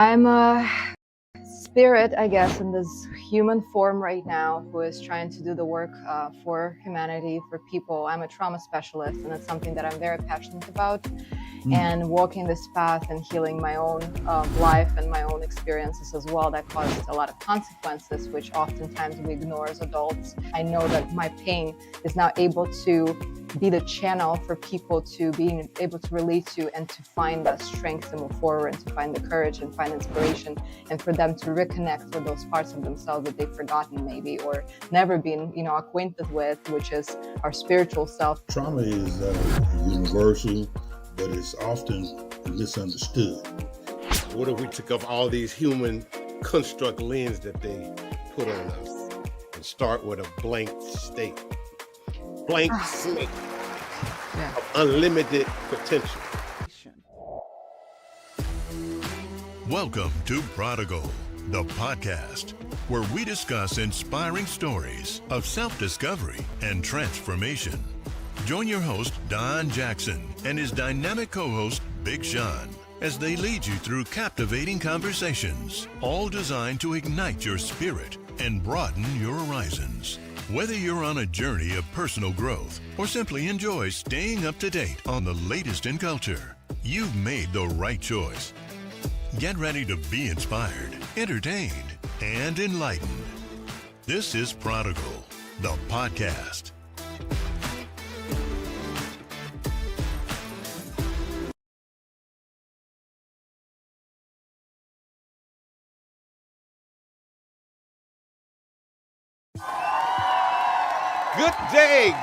I'm a spirit, I guess, in this human form right now who is trying to do the work for humanity, for people. I'm a trauma specialist, and it's something that I'm very passionate about. And walking this path and healing my own life and my own experiences as well that caused a lot of consequences, which oftentimes we ignore as adults. I know that my pain is now able to be the channel for people to be able to relate to and to find the strength to move forward and to find the courage and find inspiration, and for them to reconnect with those parts of themselves that they've forgotten maybe or never been acquainted with, which is our spiritual self. Trauma is universal, but it's often misunderstood. What if we took off all these human construct lens that they put on us and start with a blank slate of unlimited potential? Welcome to Prodigal, the podcast, where we discuss inspiring stories of self-discovery and transformation. Join your host, Don Jackson, and his dynamic co-host, Big Sean, as they lead you through captivating conversations, all designed to ignite your spirit and broaden your horizons. Whether you're on a journey of personal growth or simply enjoy staying up to date on the latest in culture, you've made the right choice. Get ready to be inspired, entertained, and enlightened. This is Prodigal, the podcast.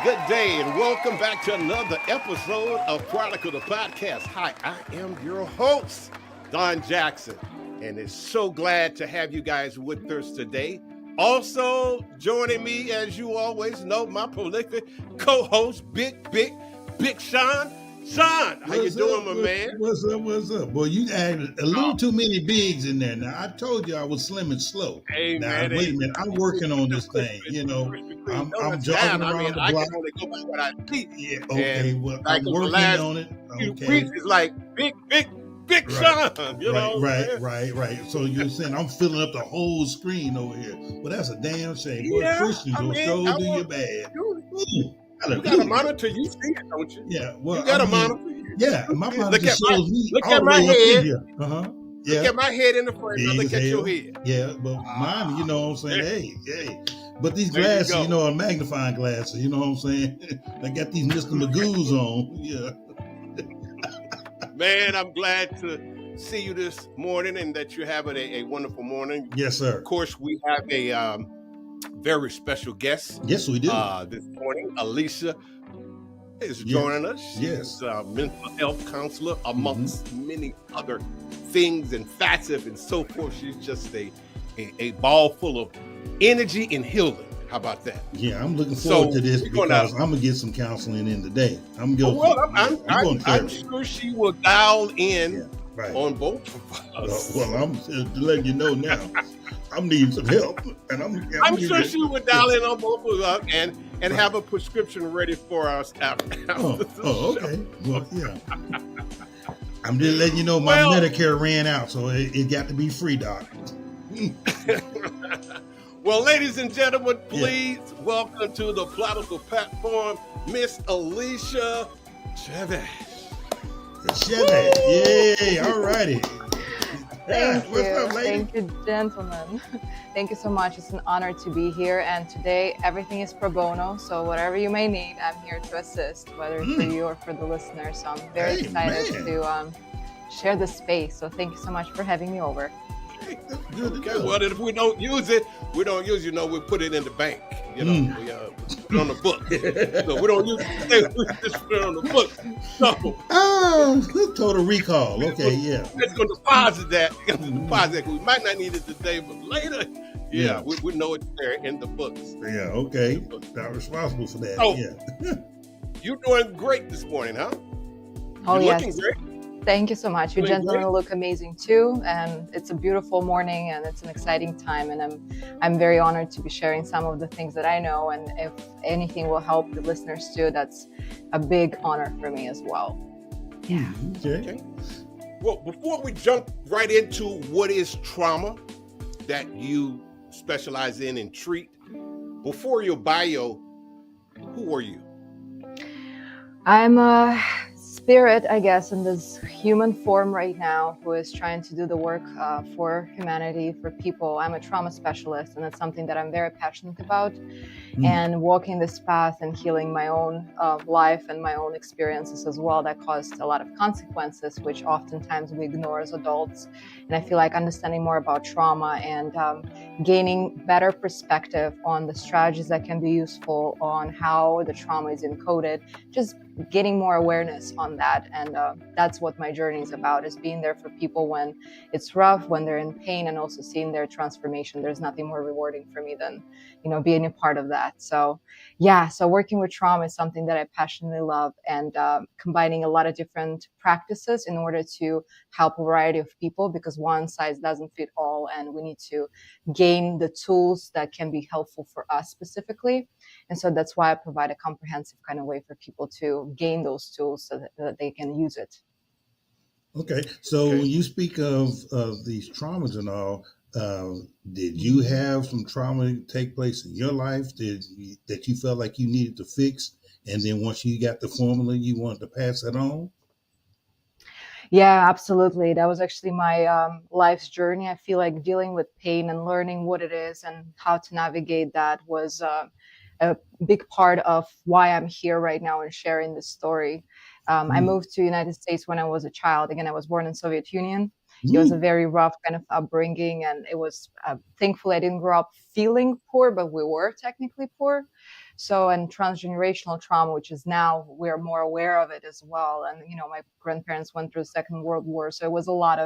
Good day, and welcome back to another episode of Prodigal, the podcast. Hi, I am your host, Don Jackson, and it's so glad to have you guys with us today. Also joining me, as you always know, my prolific co-host, Big Sean. Sean, how you doing, my man? What's up? Boy, you added a little too many bigs in there. Now, I told you I was slim and slow. Hey, now, man, wait a minute. I'm working on this thing, I'm jogging around the block. I can only go by what I see. Yeah, okay, well, like I'm working on it. Okay. Weeks is like Big right. Sean, Right. So you're saying I'm filling up the whole screen over here. Well, that's a damn shame. Boy, Christians will so do you bad. You got a monitor, you see it, don't you? Yeah, well, you got a monitor. Yeah, my monitor shows me look all at the my way head. up here. Yeah. Look at my head in the frame. Now look at your head. Yeah, but mine, you know what I'm saying? Hey. But these glasses, are magnifying glasses, you know what I'm saying? I got these Mr. Magoo's on. Yeah. Man, I'm glad to see you this morning and that you're having a wonderful morning. Yes, sir. Of course, we have a very special guest. Yes, we do. This morning, Alisa is joining us. She's a mental health counselor, amongst many other things and facets and so forth. She's just a ball full of energy and healing. How about that? Yeah, I'm looking forward to this because I'm gonna get some counseling in today. I'm sure she will dial in on both of us. Well, I'm letting you know now. I'm needing some help, and I'm sure she would dial in on both of us and have a prescription ready for us after okay. Well, yeah. I'm just letting you know my Medicare ran out, so it got to be free, Doc. Well, ladies and gentlemen, please welcome to the Prodigal platform, Miss Alisa Gracheva. Yay! All righty. Thank you. What's up, lady? Thank you, gentlemen. Thank you so much. It's an honor to be here. And today, everything is pro bono. So whatever you may need, I'm here to assist, whether it's for you or for the listeners. So I'm very excited to share the space. So thank you so much for having me over. Okay, well, if we don't use it, we we put it in the bank. We put it on the book. So we don't use it, we just put it on the book. So, total recall. Okay, yeah. It's going to deposit that. We might not need it today, but later, we know it's there in the books. Yeah, okay. Not responsible for that. Oh, you're doing great this morning, huh? Oh, you're yes. looking great. Thank you so much. You gentlemen look amazing too, and it's a beautiful morning and it's an exciting time, and I'm very honored to be sharing some of the things that I know, and if anything will help the listeners too, that's a big honor for me as well. Yeah. Okay. Well, before we jump right into what is trauma that you specialize in and treat, before your bio, who are you? I'm a spirit, I guess, in this human form right now who is trying to do the work for humanity, for people. I'm a trauma specialist, and it's something that I'm very passionate about. And walking this path and healing my own life and my own experiences as well that caused a lot of consequences, which oftentimes we ignore as adults. And I feel like understanding more about trauma and gaining better perspective on the strategies that can be useful on how the trauma is encoded, just getting more awareness on that. And that's what my journey is about, is being there for people when it's rough, when they're in pain, and also seeing their transformation. There's nothing more rewarding for me than being a part of that. So yeah, so working with trauma is something that I passionately love, and combining a lot of different practices in order to help a variety of people, because one size doesn't fit all, and we need to gain the tools that can be helpful for us specifically. And so that's why I provide a comprehensive kind of way for people to gain those tools so that they can use it. Okay, so Okay. when you speak of these traumas and all, did you have some trauma take place in your life that you felt like you needed to fix, and then once you got the formula, you wanted to pass it on? Yeah, absolutely. That was actually my life's journey. I feel like dealing with pain and learning what it is and how to navigate that was a big part of why I'm here right now and sharing this story. I Mm. moved to the United States when I was a child. Again, I was born in Soviet Union. It was a Mm. very rough kind of upbringing, and it was thankfully I didn't grow up feeling poor, but we were technically poor. So, and transgenerational trauma, which is now we're more aware of it as well. And my grandparents went through the Second World War, so it was a lot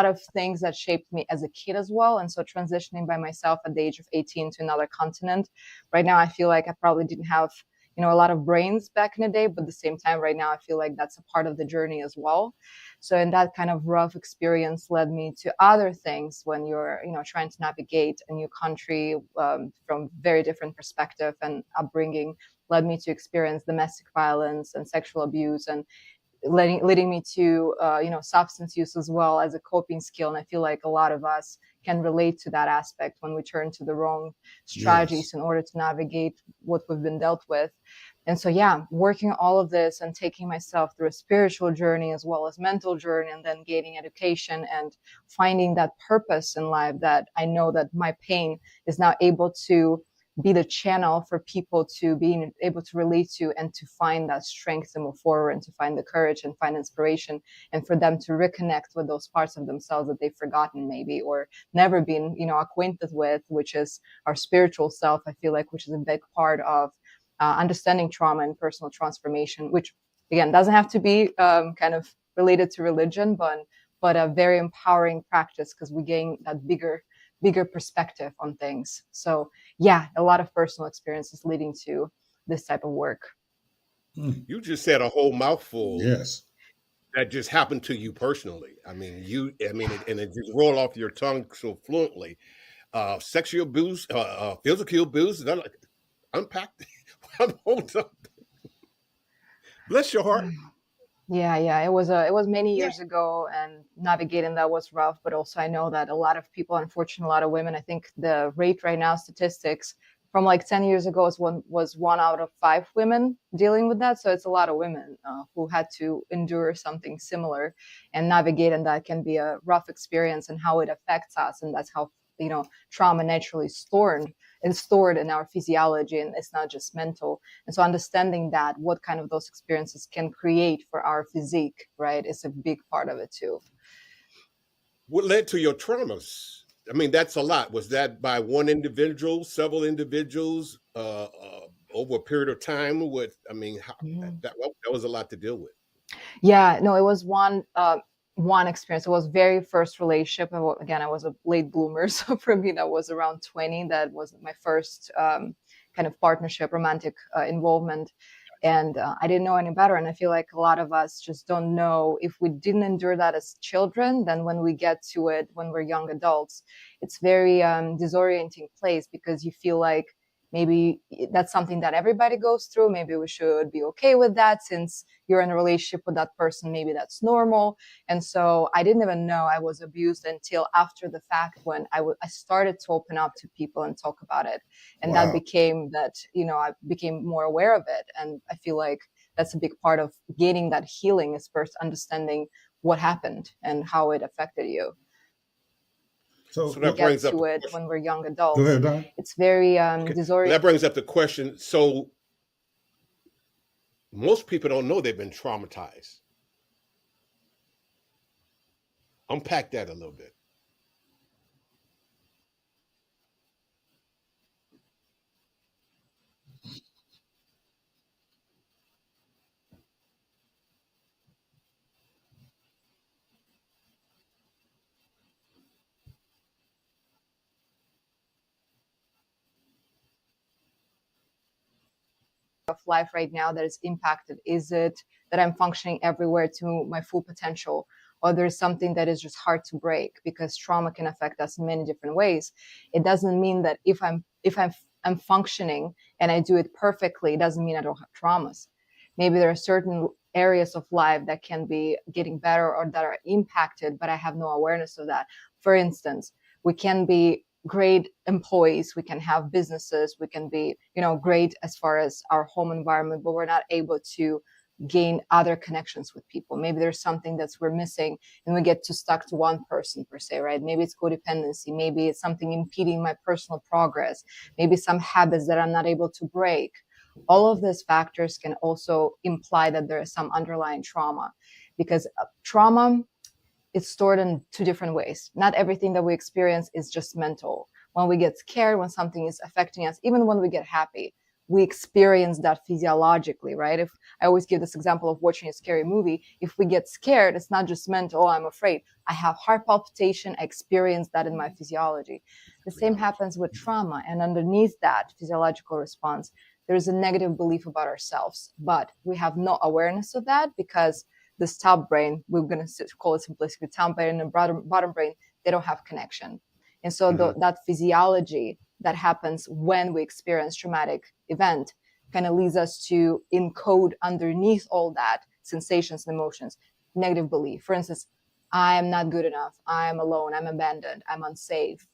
of things that shaped me as a kid as well. And so transitioning by myself at the age of 18 to another continent, right now I feel like I probably didn't have a lot of brains back in the day, but at the same time right now I feel like that's a part of the journey as well. So, and that kind of rough experience led me to other things when you're trying to navigate a new country from very different perspective and upbringing, led me to experience domestic violence and sexual abuse, and leading me to substance use as well as a coping skill. And I feel like a lot of us can relate to that aspect when we turn to the wrong Yes. strategies in order to navigate what we've been dealt with. And so yeah, working all of this and taking myself through a spiritual journey as well as mental journey, and then gaining education and finding that purpose in life, that I know that my pain is now able to be the channel for people to be able to relate to, and to find that strength to move forward, and to find the courage and find inspiration, and for them to reconnect with those parts of themselves that they've forgotten maybe, or never been acquainted with, which is our spiritual self. I feel like, which is a big part of understanding trauma and personal transformation, which again doesn't have to be kind of related to religion, but a very empowering practice, because we gain that bigger perspective on things. So yeah, a lot of personal experiences leading to this type of work. Mm. You just said a whole mouthful Yes. that just happened to you personally. And it just rolled off your tongue so fluently. Sexual abuse, physical abuse. Unpack. Hold up. Bless your heart. Yeah, it was many Yeah. years ago, and navigating that was rough. But also, I know that a lot of people, unfortunately, a lot of women. I think the rate right now, statistics from like 10 years ago, was one out of five women dealing with that. So it's a lot of women who had to endure something similar, and navigating that can be a rough experience, and how it affects us, and that's how trauma naturally stored in our physiology, and it's not just mental. And so understanding that what kind of those experiences can create for our physique, right, is a big part of it too. What led to your traumas? I mean, that's a lot. Was that by one individual, several individuals, over a period of time? Mhm. That was a lot to deal with. Yeah, no, it was one experience. It was very first relationship. Again, I was a late bloomer, so for me that was around 20. That was my first kind of partnership, romantic involvement. And I didn't know any better. And I feel like a lot of us just don't know, if we didn't endure that as children, then when we get to it when we're young adults, it's very disorienting place, because you feel like maybe that's something that everybody goes through. Maybe we should be okay with that. Since you're in a relationship with that person, maybe that's normal. And so I didn't even know I was abused until after the fact, when I started to open up to people and talk about it. And that Wow. became that, I became more aware of it. And I feel like that's a big part of gaining that healing, is first understanding what happened and how it affected you. So So We that get brings up the to it question. when we're young go adults. ahead, Don. It's very Okay. disorienting. That brings up the question. So most people don't know they've been traumatized. Unpack that a little bit. Of life right now that is impacted? Is it that I'm functioning everywhere to my full potential? Or there's something that is just hard to break, because trauma can affect us in many different ways. It doesn't mean that if I'm functioning and I do it perfectly, it doesn't mean I don't have traumas. Maybe there are certain areas of life that can be getting better or that are impacted, but I have no awareness of that. For instance, we can be great employees, we can have businesses, we can be, great as far as our home environment, but we're not able to gain other connections with people. Maybe there's something that's we're missing, and we get too stuck to one person per se, right? Maybe it's codependency, maybe it's something impeding my personal progress, maybe some habits that I'm not able to break. All of these factors can also imply that there is some underlying trauma, because trauma, it's stored in two different ways. Not everything that we experience is just mental. When we get scared, when something is affecting us, even when we get happy, we experience that physiologically, right? If I always give this example of watching a scary movie, if we get scared, it's not just mental, oh, I'm afraid. I have heart palpitation, I experience that in my physiology. The same Reality. happens with trauma. And underneath that physiological response, there's a negative belief about ourselves. But we have no awareness of that, because this top brain, we're going to call it simplistically top brain, and bottom brain, they don't have connection. And so Mm-hmm. that physiology that happens when we experience traumatic event kind of leads us to encode underneath all that sensations and emotions, negative belief. For instance, I am not good enough, I'm alone, I'm abandoned, I'm unsafe.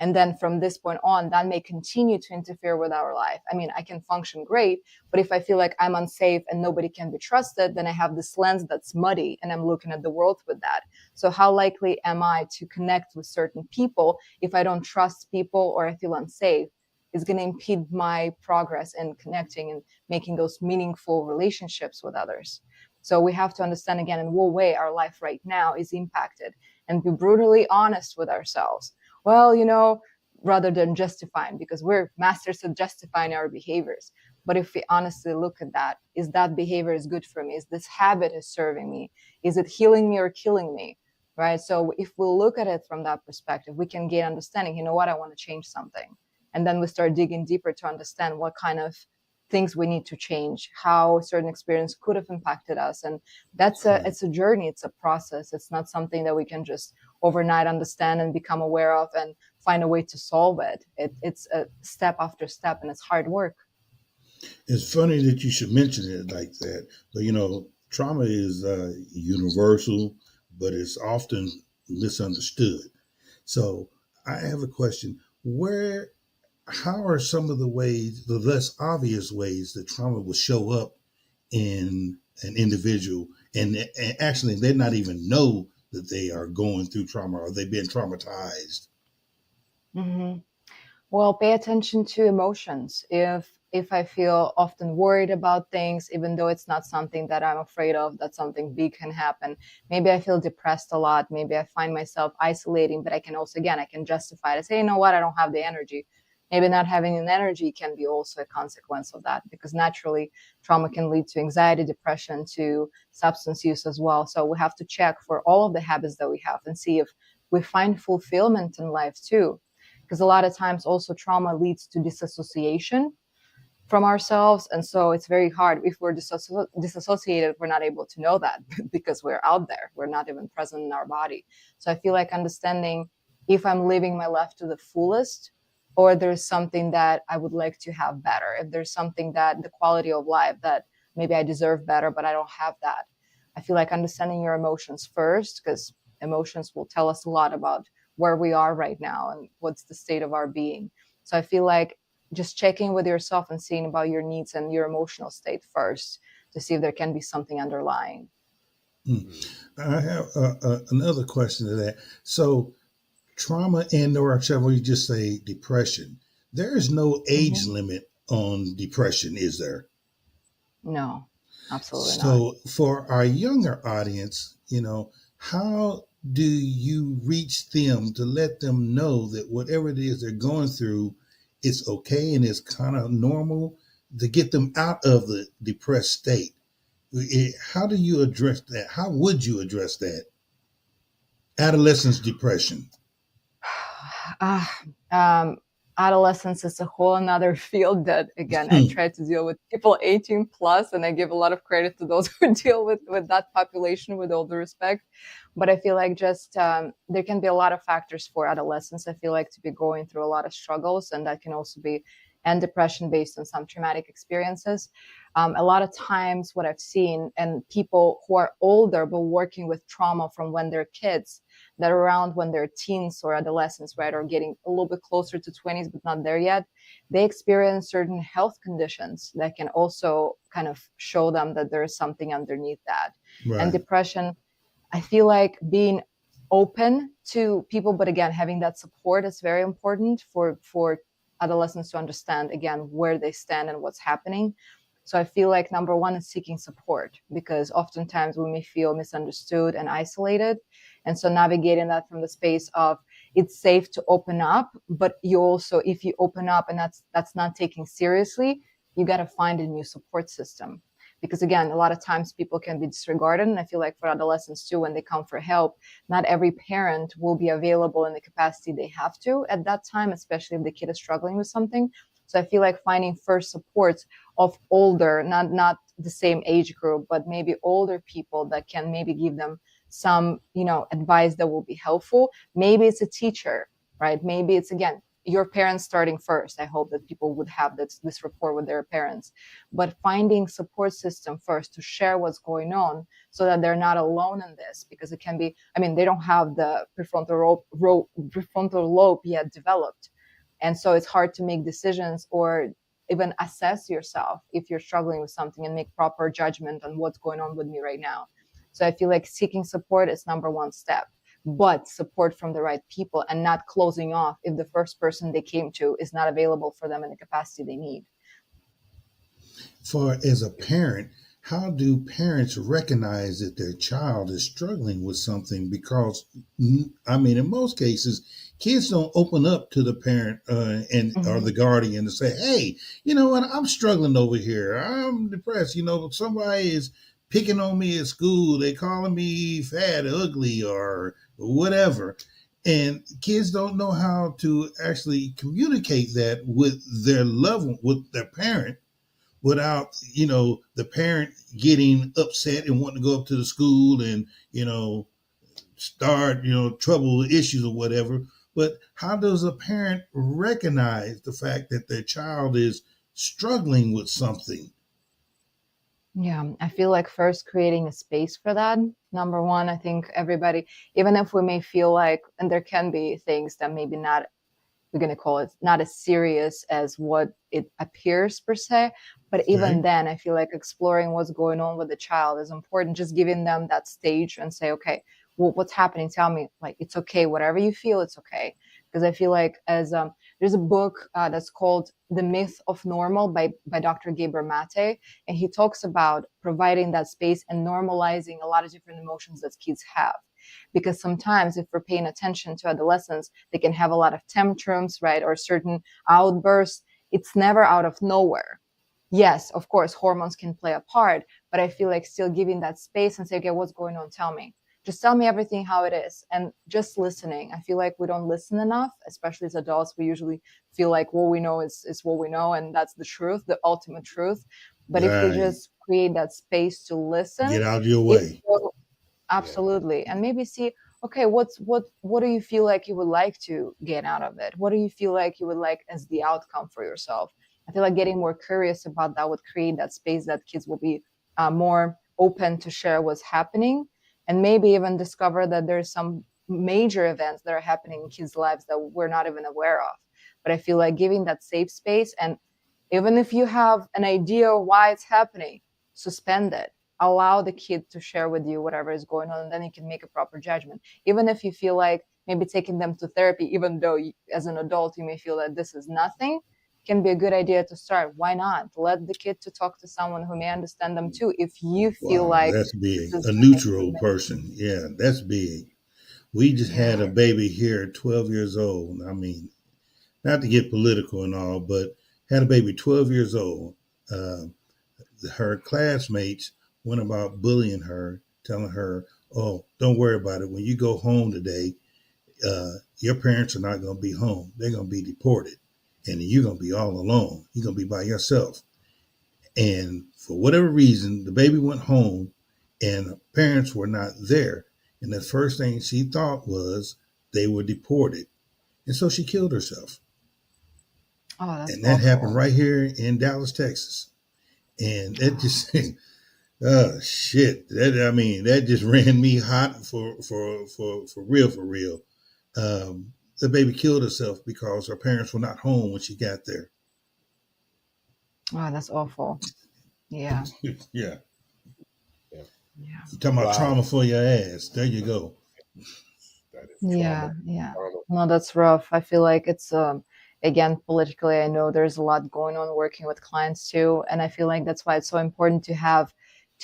And then from this point on, that may continue to interfere with our life. I mean, I can function great, but if I feel like I'm unsafe and nobody can be trusted, then I have this lens that's muddy and I'm looking at the world with that. So how likely am I to connect with certain people if I don't trust people or I feel unsafe? It's going to impede my progress in connecting and making those meaningful relationships with others. So we have to understand again in what way our life right now is impacted, and be brutally honest with ourselves. Well, rather than justifying, because we're masters of justifying our behaviors. But if we honestly look at that, is that behavior is good for me? Is this habit is serving me? Is it healing me or killing me? Right? So if we look at it from that perspective, we can gain understanding. You know what? I want to change something. And then we start digging deeper to understand what kind of things we need to change, how certain experience could have impacted us. And it's a journey, it's a process. It's not something that we can just overnight understand and become aware of and find a way to solve it. It's a step after step, and it's hard work. It's funny that you should mention it like that, but trauma is universal, but it's often misunderstood. So I have a question: Where, how are some of the ways, the less obvious ways, that trauma will show up in an individual, and actually they not even know that they are going through trauma or they've been traumatized? Mm-hmm. Well, pay attention to emotions. If I feel often worried about things, even though it's not something that I'm afraid of, that something big can happen. Maybe I feel depressed a lot. Maybe I find myself isolating, but I can also, again, I can justify it. I say, you know what, I don't have the energy. Maybe not having an energy can be also a consequence of that, because naturally trauma can lead to anxiety, depression, to substance use as well. So we have to check for all of the habits that we have and see if we find fulfillment in life too, because a lot of times also trauma leads to disassociation from ourselves. And so it's very hard if we're disassociated, we're not able to know that because we're out there, we're not even present in our body. So I feel like understanding if I'm living my life to the fullest, or there's something that I would like to have better. If there's something that the quality of life that maybe I deserve better, but I don't have that. I feel like understanding your emotions first, because emotions will tell us a lot about where we are right now and what's the state of our being. So I feel like just checking with yourself and seeing about your needs and your emotional state first to see if there can be something underlying. Hmm. I have another question to that. So, trauma and or shall we just say depression? There is no age Hmm. limit on depression, is there? No, absolutely not. So, for our younger audience, how do you reach them to let them know that whatever it is they're going through, it's okay and it's kind of normal to get them out of the depressed state? How do you address that? How would you address that? Adolescence depression. Ah, um, Adolescence is a whole another field that, again, I Hmm. try to deal with people 18 plus, and I give a lot of credit to those who deal with that population, with all the respect. But I feel like just there can be a lot of factors for adolescents. I feel like to be going through a lot of struggles, and that can also be and depression based on some traumatic experiences. A lot of times, what I've seen, and people who are older but working with trauma from when they're kids, that are around when they're teens or adolescents, right, or getting a little bit closer to 20s, but not there yet, they experience certain health conditions that can also kind of show them that there is something underneath that. And Right. depression, I feel like being open to people, but again, having that support is very important for adolescents to understand again where they stand and what's happening. So I feel like number one is seeking support, because oftentimes we may feel misunderstood and isolated. And so navigating that from the space of it's safe to open up, but you also, if you open up and that's not taken seriously, you got to find a new support system. Because again, a lot of times people can be disregarded. And I feel like for adolescents too, when they come for help, not every parent will be available in the capacity they have to at that time, especially if the kid is struggling with something. So I feel like finding first supports of older, not the same age group, but maybe older people that can maybe give them some, advice that will be helpful. Maybe it's a teacher, right? Maybe it's again your parents starting first. I hope that people would have this rapport with their parents, but finding support system first to share what's going on so that they're not alone in this, because it can be, I mean, they don't have the prefrontal lobe yet developed, and so it's hard to make decisions or even assess yourself if you're struggling with something and make proper judgment on what's going on with me right now. So I feel like seeking support is number one step, but support from the right people and not closing off if the first person they came to is not available for them in the capacity they need. For as a parent, how do parents recognize that their child is struggling with something? Because I mean, in most cases, kids don't open up to the parent and or Mm-hmm. the guardian to say, "Hey, you know what? I'm struggling over here. I'm depressed. Somebody is picking on me at school. They calling me fat, ugly, or whatever." And kids don't know how to actually communicate that with their with their parent without the parent getting upset and wanting to go up to the school and start trouble issues or whatever. But how does a parent recognize the fact that their child is struggling with something? Yeah, I feel like first creating a space for that. Number one, I think everybody, even if we may feel like, and there can be things that maybe not, we're going to call it not as serious as what it appears per se. But even Okay. then, I feel like exploring what's going on with the child is important. Just giving them that stage and say, okay, well, what's happening? Tell me, like, it's okay. Whatever you feel, it's okay. Because I feel like as there's a book that's called The Myth of Normal by Dr. Gaber Mate. And he talks about providing that space and normalizing a lot of different emotions that kids have, because sometimes if we're paying attention to adolescents, they can have a lot of tantrums, right, or certain outbursts. It's never out of nowhere. Yes, of course hormones can play a part, but I feel like still giving that space and say, okay, what's going on, tell me, just tell me everything how it is, and just listening. I feel like we don't listen enough, especially as adults. We usually feel like what we know is what we know, and that's the truth, the ultimate truth. But if we Right. just create that space to listen, Get out of your it way. will. Yeah. Absolutely. And maybe see, okay, what do you feel like you would like to get out of it? What do you feel like you would like as the outcome for yourself? I feel like getting more curious about that would create that space that kids will be more open to share what's happening, and maybe even discover that there's some major events that are happening in kids' lives that we're not even aware of. But I feel like giving that safe space, and even if you have an idea why it's happening, suspend it. Allow the kid to share with you whatever is going on, and then you can make a proper judgment. Even if you feel like maybe taking them to therapy, even though you, as an adult you may feel that this is nothing, can be a good idea to start. Why not let the kid to talk to someone who may understand them too, if you feel Wow, like that's this big. is A an neutral improvement. person. Yeah, that's big. We just had Yeah. a baby here, 12 years old. I mean, not to get political and all, but had a baby 12 years old. Uh, Her classmates went about bullying her, telling her, "Oh, don't worry about it. When you go home today, your parents are not going to be home. They're going to be deported, and you're going to be all alone. You're going to be by yourself." And for whatever reason, the baby went home, and her parents were not there. And the first thing she thought was they were deported, and so she killed herself. Oh, that's And that happened awful. right here in Dallas, Texas. And it Oh, just oh shit! That, I mean, that just ran me hot for real, for real. The baby killed herself because her parents were not home when she got there. oh, that's awful. Yeah. Yeah, Yeah. Yeah. you talking about Wow. trauma for your ass? There you go. That is trauma. Yeah, yeah. Trauma. No, that's rough. I feel like it's again, politically, I know there's a lot going on working with clients too, and I feel like that's why it's so important to have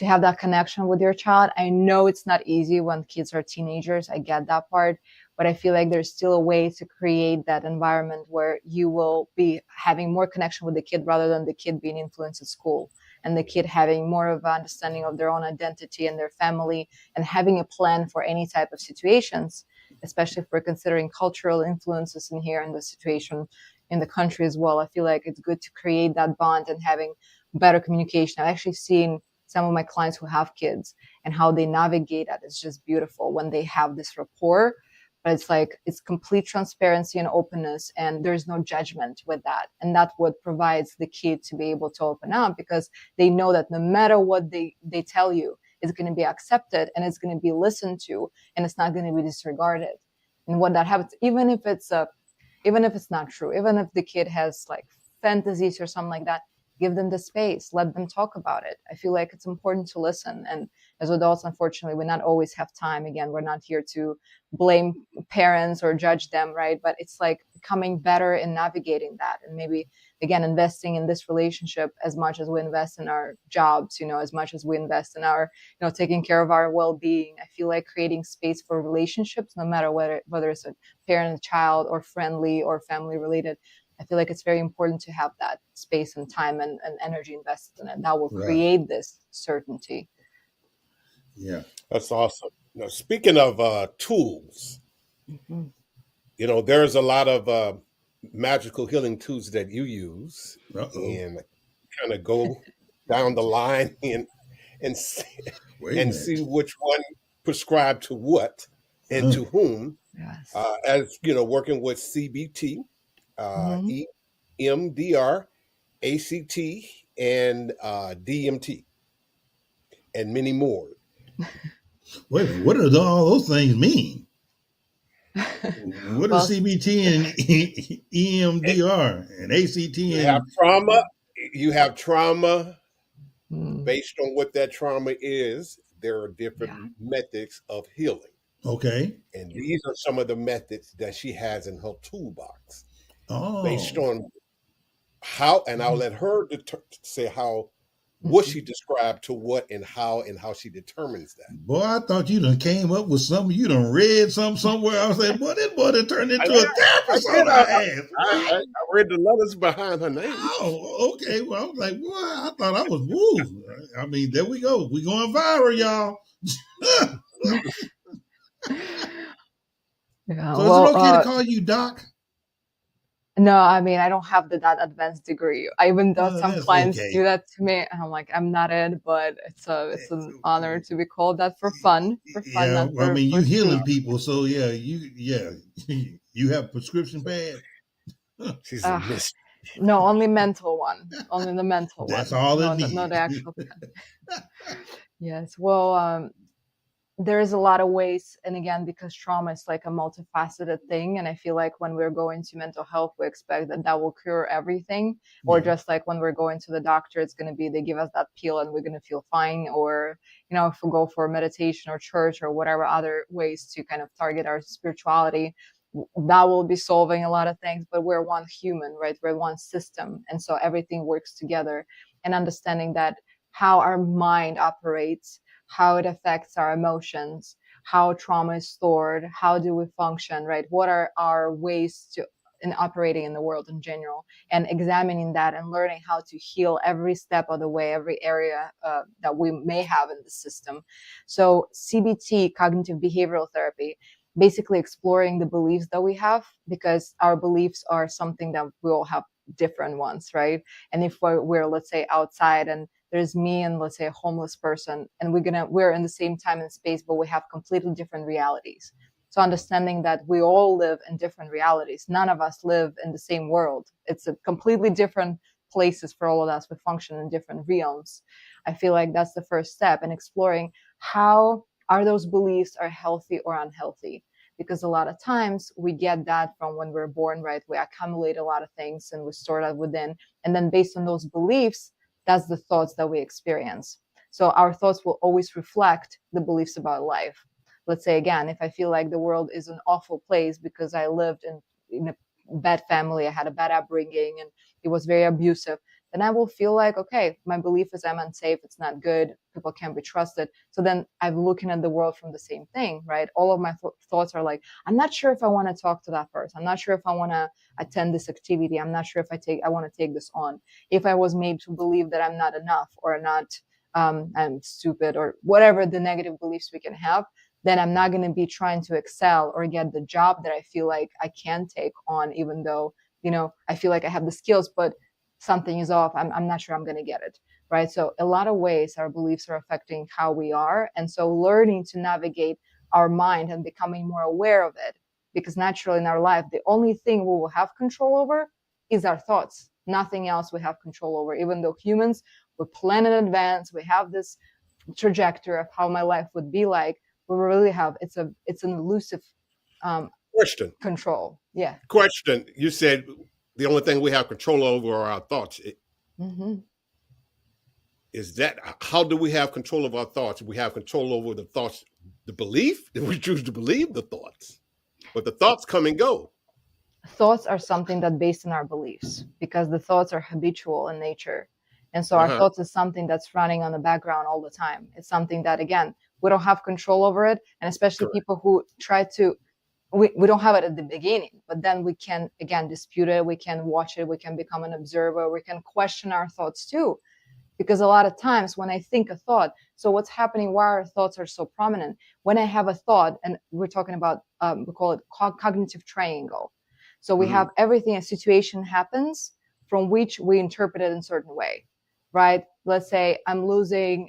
that connection with your child. I know it's not easy when kids are teenagers. I get that part, but I feel like there's still a way to create that environment where you will be having more connection with the kid rather than the kid being influenced at school and the kid having more of an understanding of their own identity and their family and having a plan for any type of situations, especially if we're considering cultural influences in here in the situation in the country as well. I feel like it's good to create that bond and having better communication. I've actually seen some of my clients who have kids and how they navigate that. It's just beautiful when they have this rapport. But it's like it's complete transparency and openness, and there's no judgment with that. And that's what provides the kid to be able to open up because they know that no matter what they tell you, it's going to be accepted and it's going to be listened to and it's not going to be disregarded. And when that happens, even if it's not true, even if the kid has like fantasies or something like that, give them the space, let them talk about it. I feel like it's important to listen. And as adults, unfortunately, we not always have time. Again, we're not here to blame parents or judge them, right? But it's like becoming better in navigating that and maybe again investing in this relationship as much as we invest in our jobs, as much as we invest in our taking care of our well-being. I feel like creating space for relationships, no matter whether it's a parent, child, or friendly or family related. I feel like it's very important to have that space and time and energy invested in it. That will Right. create this certainty. Yeah. That's awesome. Now, speaking of tools, Mm-hmm. there's a lot of magical healing tools that you use, Uh oh. and kind of go down the line and see, Wait a and minute. see which one prescribed to what and Uh, to whom. Yes. As working with CBT, Mm-hmm. EMDR, ACT, and DMT, and many more. Wait a minute. What do all those things mean? What is Well, CBT and EMDR and ACT You have and trauma. You have trauma. mm, Based on what that trauma is, there are yeah. different methods of healing. okay? And these are some of the methods that she has in her toolbox based Oh, on how, and I'll Mm-hmm. let her say how, what Mm-hmm. she described to what and how she determines that. boy, I thought you done came up with something. You done read something somewhere. I was like, boy, this boy done turned I, into a I therapist did. on our ass. I What? read the letters behind her name. Oh, okay. Well, I was like, boy, I thought I was woo. I mean, there we go. We going viral, y'all. Yeah. So is it Well, okay to call you Doc? No, I mean, I don't have that advanced degree. Even though some That's clients okay. do that to me, and I'm like, I'm not it, but it's an honor to be called that for fun, Yeah, not I mean, for you healing speech. people, so yeah, you have a prescription pad. She's a Uh, miss. no, only mental one, only the mental That's one. all it No, no, needs. the actual. Yes. Well, there's a lot of ways, and again, because trauma is like a multifaceted thing, and I feel like when we're going to mental health, we expect that will cure everything, or Yeah, just like when we're going to the doctor, it's going to be they give us that pill and we're going to feel fine, or if we go for meditation or church or whatever other ways to kind of target our spirituality, that will be solving a lot of things. But we're one human, right? We're one system, and so everything works together. And understanding that how our mind operates, how it affects our emotions, how trauma is stored, how do we function, right? What are our ways to in operating in the world in general, and examining that and learning how to heal every step of the way, every area that we may have in the system. So CBT, cognitive behavioral therapy, basically exploring the beliefs that we have, because our beliefs are something that we all have different ones, right? And if we're let's say outside and there's me and let's say a homeless person, and we're in the same time and space, but we have completely different realities. So understanding that we all live in different realities, none of us live in the same world. It's a completely different places for all of us. We function in different realms. I feel like that's the first step in exploring how are those beliefs are healthy or unhealthy, because a lot of times we get that from when we're born, right? We accumulate a lot of things and we store that within, and then based on those beliefs, that's the thoughts that we experience. So our thoughts will always reflect the beliefs about life. Let's say again, if I feel like the world is an awful place because I lived in a bad family, I had a bad upbringing, and it was very abusive, then I will feel like, okay, my belief is I'm unsafe, it's not good, people can't be trusted. So then I'm looking at the world from the same thing, right? All of my thoughts are like, I'm not sure if I want to talk to that person. I'm not sure if I want to attend this activity. I'm not sure if I want to take this on. If I was made to believe that I'm not enough or not, I'm stupid or whatever the negative beliefs we can have, then I'm not going to be trying to excel or get the job that I feel like I can take on, even though, I feel like I have the skills, but something is off. I'm not sure I'm going to get it. Right. So a lot of ways our beliefs are affecting how we are. And so learning to navigate our mind and becoming more aware of it, because naturally in our life, the only thing we will have control over is our thoughts. Nothing else we have control over, even though humans, we plan in advance, we have this trajectory of how my life would be like. We really have, it's an elusive Question. control. Yeah. Question. You said the only thing we have control over are our thoughts. Mm-hmm. Is that how do we have control of our thoughts? We have control over the thoughts, the belief. If we choose to believe the thoughts, but the thoughts come and go. Thoughts are something that based on our beliefs, because the thoughts are habitual in nature, and so our Uh-huh. thoughts is something that's running on the background all the time. It's something that again we don't have control over it, and especially Correct. people who try to, we don't have it at the beginning, but then we can again dispute it, we can watch it, we can become an observer, we can question our thoughts too. Because a lot of times when I think a thought, so what's happening, why our thoughts are so prominent? When I have a thought, and we're talking about, we call it cognitive triangle. So we Mm-hmm. have everything, a situation happens from which we interpret it in a certain way, right? Let's say I'm losing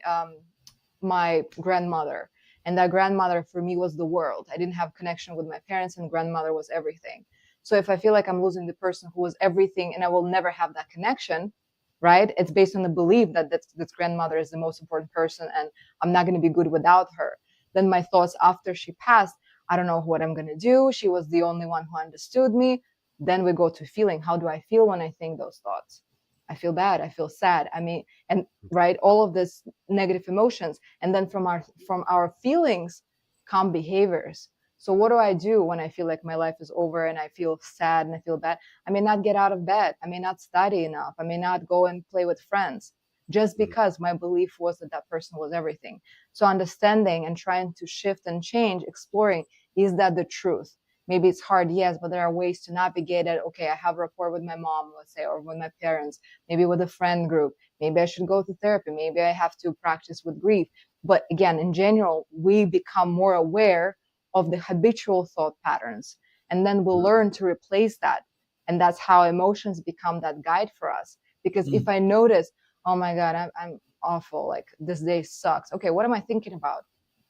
my grandmother, and that grandmother for me was the world. I didn't have connection with my parents, and grandmother was everything. So if I feel like I'm losing the person who was everything and I will never have that connection, right? It's based on the belief that this grandmother is the most important person and I'm not going to be good without her. Then my thoughts after she passed, I don't know what I'm going to do. She was the only one who understood me. Then we go to feeling. How do I feel when I think those thoughts? I feel bad. I feel sad. I mean, and right, all of this negative emotions. And then from our feelings come behaviors. So what do I do when I feel like my life is over and I feel sad and I feel bad? I may not get out of bed. I may not study enough. I may not go and play with friends, just because my belief was that that person was everything. So understanding and trying to shift and change, exploring, is that the truth? Maybe it's hard, yes, but there are ways to navigate it. Okay, I have rapport with my mom, let's say, or with my parents, maybe with a friend group. Maybe I should go to therapy. Maybe I have to practice with grief. But again, in general, we become more aware of the habitual thought patterns. And then we'll learn to replace that And that's how emotions become that guide for us. Because if I notice, oh my God, I'm awful, like this day sucks. Okay, what am I thinking about?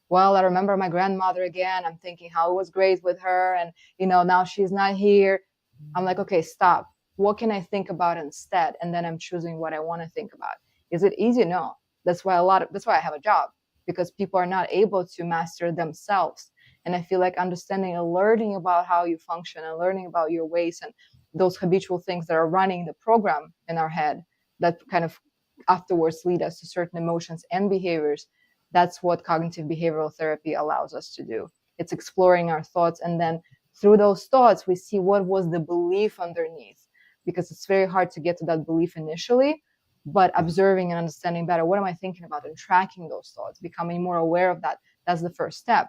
Well, I remember my grandmother again. I'm thinking how it was great with her, and now she's not here. I'm like, okay, stop. What can I think about instead? And then I'm choosing what I want to think about. Is it easy? No. That's why I have a job, because people are not able to master themselves. And I feel like understanding and learning about how you function and learning about your ways and those habitual things that are running the program in our head that kind of afterwards lead us to certain emotions and behaviors. That's what cognitive behavioral therapy allows us to do. It's exploring our thoughts, and then through those thoughts, we see what was the belief underneath, because it's very hard to get to that belief initially, but observing and understanding better, what am I thinking about, and tracking those thoughts, becoming more aware of that. That's the first step.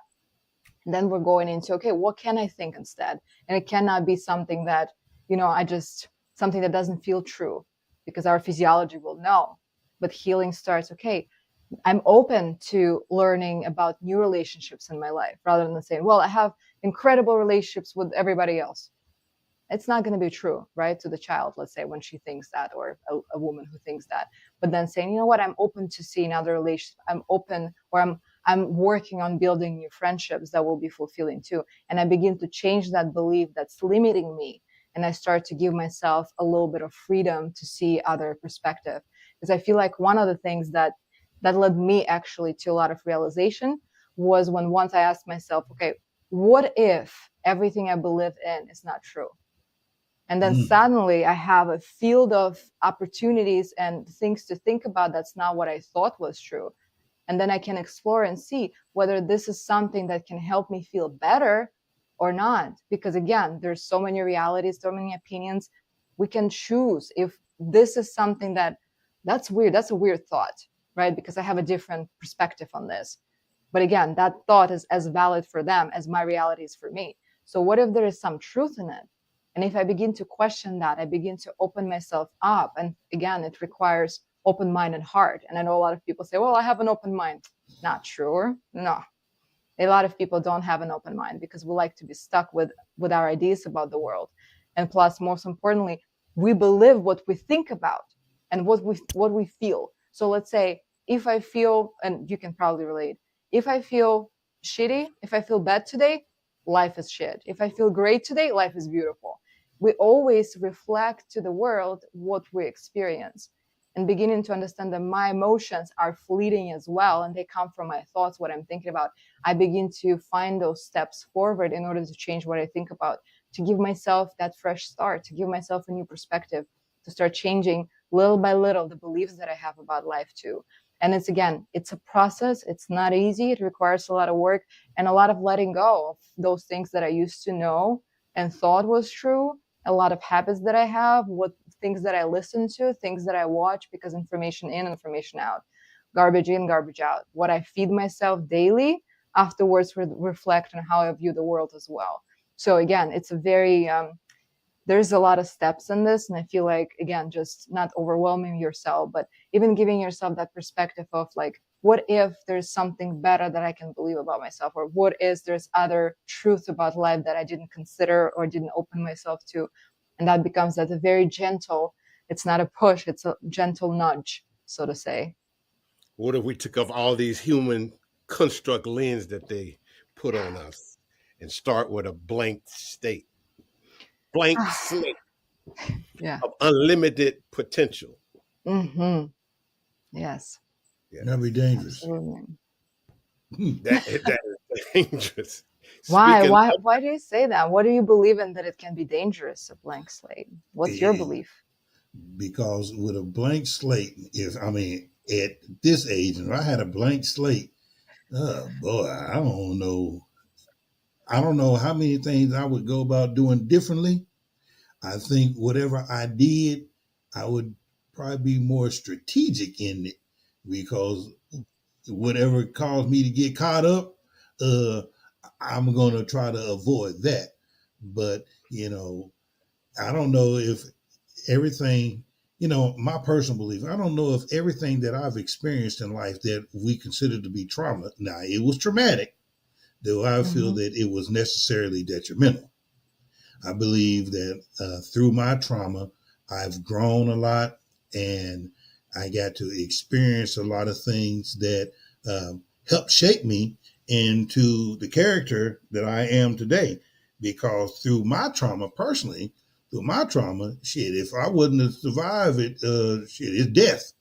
And then we're going into, okay, what can I think instead? And it cannot be something that, something that doesn't feel true, because our physiology will know. But healing starts, okay, I'm open to learning about new relationships in my life, rather than saying, well, I have incredible relationships with everybody else. It's not going to be true, right? To the child, let's say, when she thinks that, or a woman who thinks that. But then saying, you know what, I'm open to seeing other relationships. I'm open, or I'm working on building new friendships that will be fulfilling too. And I begin to change that belief that's limiting me. And I start to give myself a little bit of freedom to see other perspective. Because I feel like one of the things that led me actually to a lot of realization was when once I asked myself, okay, what if everything I believe in is not true? And then suddenly I have a field of opportunities and things to think about that's not what I thought was true. And then I can explore and see whether this is something that can help me feel better or not. Because again, there's so many realities, so many opinions. We can choose if this is something that's weird. That's a weird thought, right? Because I have a different perspective on this. But again, that thought is as valid for them as my reality is for me. So what if there is some truth in it? And if I begin to question that, I begin to open myself up. And again, it requires open mind and heart. And I know a lot of people say, well, I have an open mind. Not true. No. A lot of people don't have an open mind because we like to be stuck with our ideas about the world. And plus, most importantly, we believe what we think about and what we feel. So let's say if I feel, and you can probably relate, if I feel shitty, if I feel bad today, life is shit. If I feel great today, life is beautiful. We always reflect to the world what we experience, and beginning to understand that my emotions are fleeting as well, and they come from my thoughts, what I'm thinking about. I begin to find those steps forward in order to change what I think about, to give myself that fresh start, to give myself a new perspective, to start changing little by little the beliefs that I have about life too. And it's a process. It's not easy. It requires a lot of work and a lot of letting go of those things that I used to know and thought was true. A lot of habits that I have, what things that I listen to, things that I watch, because information in, information out, garbage in, garbage out. What I feed myself daily afterwards reflect on how I view the world as well. So again, it's a very there's a lot of steps in this, and I feel like, again, just not overwhelming yourself, but even giving yourself that perspective of like, what if there's something better that I can believe about myself, or what is there's other truth about life that I didn't consider or didn't open myself to. And that becomes that a very gentle, it's not a push, it's a gentle nudge, so to say. What if we took off all these human construct lens that they put on us and start with a blank state, blank slate Yeah. of unlimited potential? Mm-hmm. Yes. Yeah. That'd be dangerous. Absolutely. That is dangerous. Why? Speaking Why do you say that? What do you believe in that it can be dangerous, a blank slate? What's your belief? Because with a blank slate, at this age, if I had a blank slate, oh boy, I don't know how many things I would go about doing differently. I think whatever I did, I would probably be more strategic in it, because whatever caused me to get caught up, I'm going to try to avoid that. But, I don't know if everything, my personal belief, I don't know if everything that I've experienced in life that we consider to be trauma, now it was traumatic, though I feel Mm-hmm. that it was necessarily detrimental. I believe that through my trauma, I've grown a lot, and I got to experience a lot of things that helped shape me into the character that I am today. Because through my trauma, personally, through my trauma, shit, if I wouldn't have survived it, shit, it's death.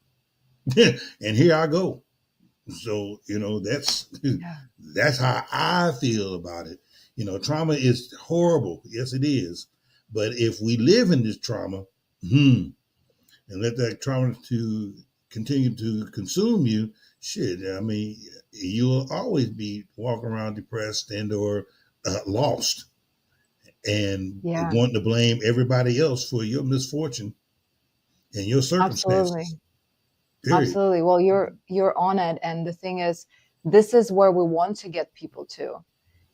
And here I go. So, Yeah. that's how I feel about it. Trauma is horrible. Yes, it is. But if we live in this trauma, and let that trauma to continue to consume you, shit, I mean, you'll always be walking around depressed and or lost and Yeah, wanting to blame everybody else for your misfortune and your absolutely. circumstances. Period. Absolutely. Well, you're on it. And the thing is, this is where we want to get people to,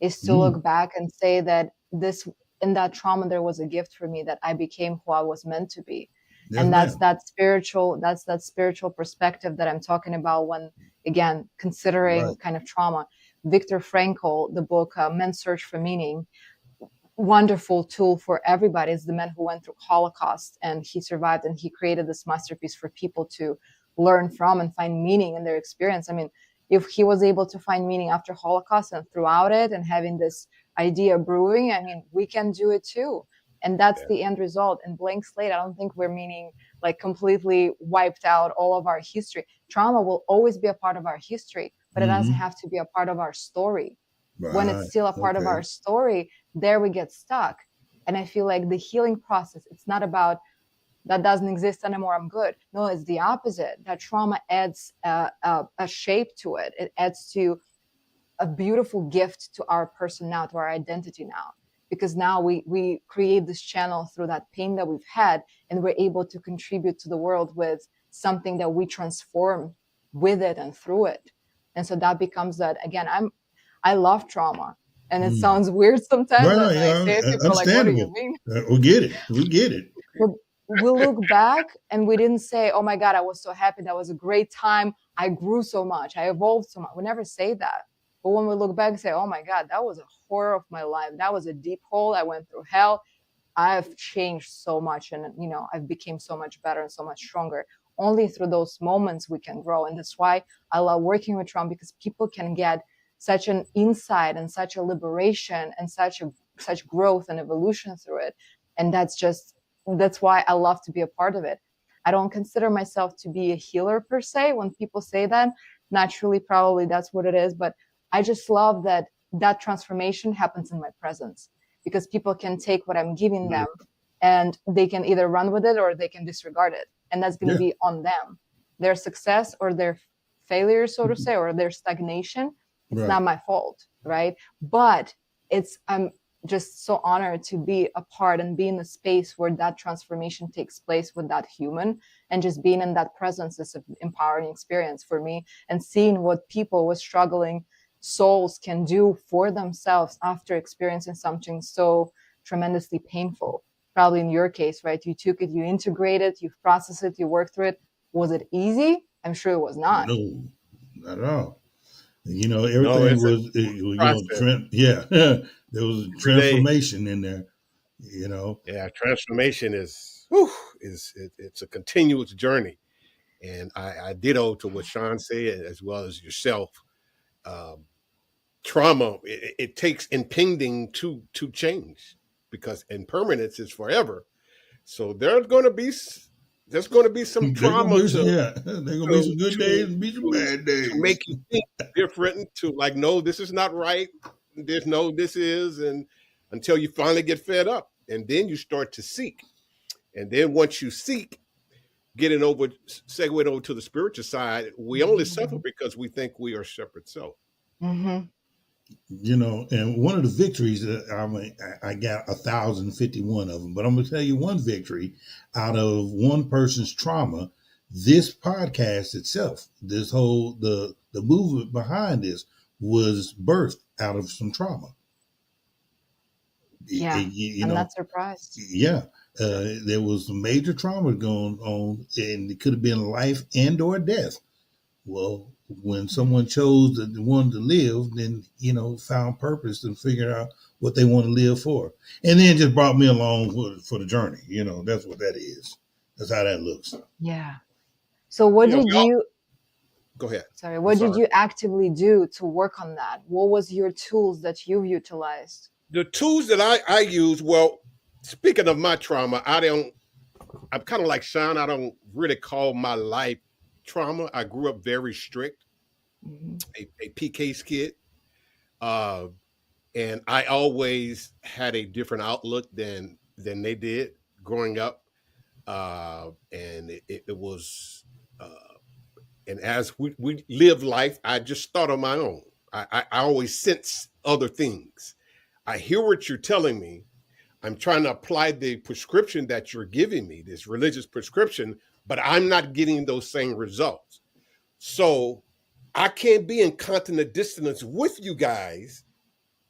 is to Mm, look back and say that this in that trauma there was a gift for me that I became who I was meant to be. yes, And ma'am. that's that spiritual perspective that I'm talking about when again considering Right. kind of trauma. Viktor Frankl, the book Men's Search for Meaning, wonderful tool for everybody. It's the man who went through Holocaust and he survived and he created this masterpiece for people to learn from and find meaning in their experience. I mean, if he was able to find meaning after Holocaust and throughout it and having this idea brewing, I mean, we can do it too. And that's Yeah, the end result. In blank slate, I don't think we're meaning like completely wiped out all of our history. Trauma will always be a part of our history, but it doesn't Mm-hmm. have to be a part of our story. When it's Right. still a part of Okay. our story, there we get stuck. And I feel like the healing process, it's not about that doesn't exist anymore, I'm good. No, it's the opposite. That trauma adds a shape to it. It adds to a beautiful gift to our person now, to our identity now. Because now we create this channel through that pain that we've had, and we're able to contribute to the world with something that we transform with it and through it. And so that becomes that again, I love trauma. And it Mm. sounds weird sometimes Right. when Right. I Yeah, say it, people are like, what do you understandable. mean? We get it. We get it. But we look back and we didn't say, oh my God, I was so happy. That was a great time. I grew so much. I evolved so much. We never say that. But when we look back and say, oh my God, that was a horror of my life. That was a deep hole. I went through hell. I've changed so much and I've became so much better and so much stronger. Only through those moments we can grow. And that's why I love working with Trump, because people can get such an insight and such a liberation and such growth and evolution through it. And that's why I love to be a part of it. I don't consider myself to be a healer per se. When people say that, naturally, probably that's what it is. But I just love that transformation happens in my presence, because people can take what I'm giving mm, them and they can either run with it or they can disregard it. And that's going to Yeah. be on them. Their success or their failure, so to say, or their stagnation, it's Right. not my fault, right? But I'm just so honored to be a part and be in a space where that transformation takes place with that human, and just being in that presence is an empowering experience for me, and seeing what people with struggling souls can do for themselves after experiencing something so tremendously painful. Probably in your case, right? You took it, you integrated, you processed it, you worked through it. Was it easy? I'm sure it was not. No, not at all. no, Everything it's a was, process yeah, there was a every day. transformation in there, you know. Yeah, transformation is whew, it's a continuous journey, and I ditto to what Sean said as well as yourself. Um, Trauma it takes impending to change, because impermanence is forever. So there's going to be some There's gonna trauma be some, yeah, there's gonna be some good days to and be some to bad to days. make you think different. To like, no, this is not right. There's no, this is, and until you finally get fed up, and then you start to seek, and then once you seek, getting over, segue over to the spiritual side, we only suffer because we think we are separate self. Mm-hmm. And one of the victories that I got 1,051 of them, but I'm gonna tell you one victory out of one person's trauma. This podcast itself, this whole the movement behind this was birthed out of some trauma. Yeah, You I'm know, not surprised. yeah, there was some major trauma going on, and it could have been life and or death. Well, when someone chose the one to live, then found purpose and figured out what they want to live for. And then just brought me along for the journey. That's what that is. That's how that looks. Yeah. So what did We all, you go ahead. sorry, I'm what did sorry. you actively do to work on that? What was your tools that you utilized? The tools that I use, well, speaking of my trauma, I'm kind of like Sean. I don't really call my life trauma. I grew up very strict, Mhm. a PK's kid. Uh, and I always had a different outlook than they did growing up. And it was and as we live life, I just thought on my own. I always sense other things. I hear what you're telling me. I'm trying to apply the prescription that you're giving me, this religious prescription, but I'm not getting those same results. So I can't be in continent dissonance with you guys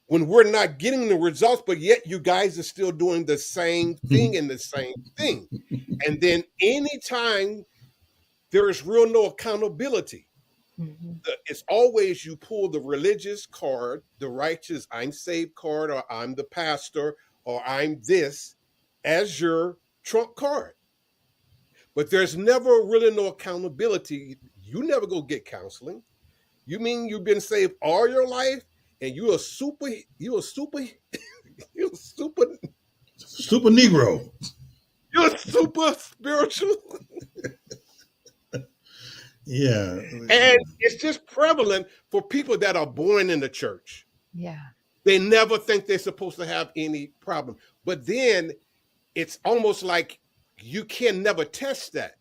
when we're not getting the results, but yet you guys are still doing the same thing and the same thing. And then anytime there is real no accountability, Mhm. it's always you pull the religious card, the righteous, I'm saved card, or I'm the pastor, or I'm this as your trump card. But there's never really no accountability. You never go get counseling. You mean you've been saved all your life and you're a super, you're a super, you're a super, Super Negro. you're a super spiritual. Yeah. And it's just prevalent for people that are born in the church. Yeah. They never think they're supposed to have any problem. But then it's almost like you can never test that.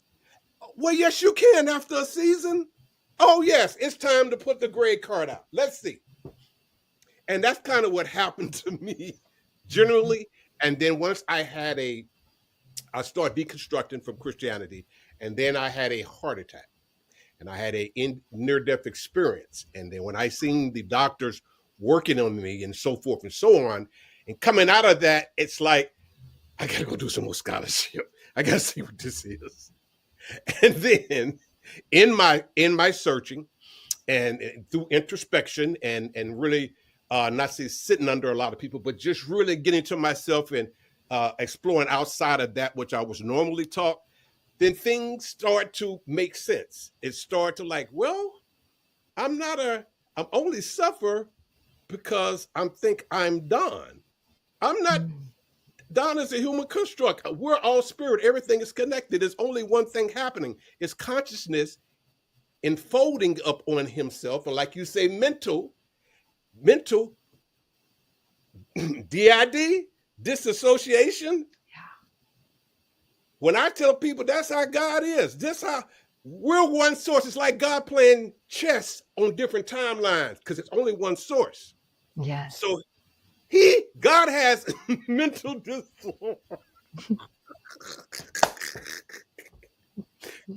Well, yes, you can after a season. Oh, yes, it's time to put the grade card out. Let's see. And that's kind of what happened to me generally. And then once I started deconstructing from Christianity, and then I had a heart attack. And I had a near-death experience. And then when I seen the doctors working on me and so forth and so on, and coming out of that, it's like, I got to go do some more scholarship. I got to see what this is. And then in my searching and through introspection and really not say sitting under a lot of people, but just really getting to myself and exploring outside of that which I was normally taught, then things start to make sense. It started to like, well, I'm only suffer because I'm Don. I'm not. Mm. Don is a human construct. We're all spirit. Everything is connected. There's only one thing happening. It's consciousness enfolding up on himself. And like you say, mental, DID, disassociation. Yeah. When I tell people that's how God is, this how we're one source. It's like God playing chess on different timelines because it's only one source. Yes. So God has mental disorder.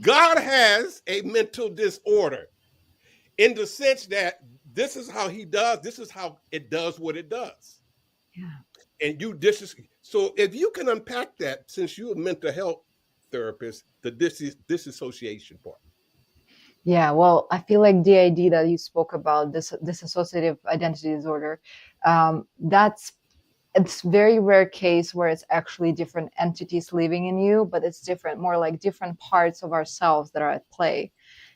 God has a mental disorder in the sense that this is how he does, this is how it does what it does. Yeah. And so if you can unpack that, since you're a mental health therapist, the disassociation part. Yeah, well, I feel like DID that you spoke about, this dissociative identity disorder, that's it's very rare case where it's actually different entities living in you, but it's different, more like different parts of ourselves that are at play.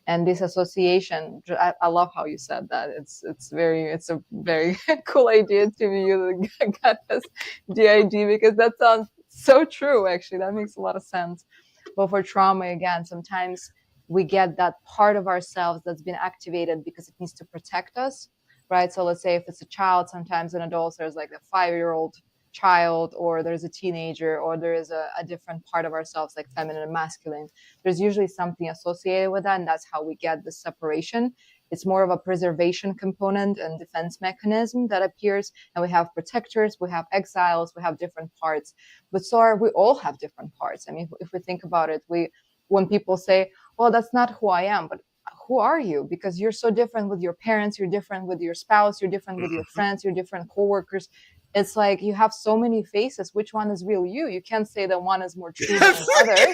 And this association, I love how you said that. It's a very cool idea to me. You got this DID because that sounds so true. Actually, that makes a lot of sense. But for trauma, again, sometimes we get that part of ourselves that's been activated because it needs to protect us, right? So let's say if it's a child, sometimes in adults, there's like a 5-year-old child, or there's a teenager, or there is a different part of ourselves, like feminine and masculine. There's usually something associated with that, and that's how we get this separation. It's more of a preservation component and defense mechanism that appears, and we have protectors, we have exiles, we have different parts. But we all have different parts. I mean, if we think about it, when people say, well, that's not who I am, but who are you? Because you're so different with your parents, you're different with your spouse, you're different with your friends, you're different coworkers. It's like you have so many faces. Which one is real you? You can't say that one is more true than the other.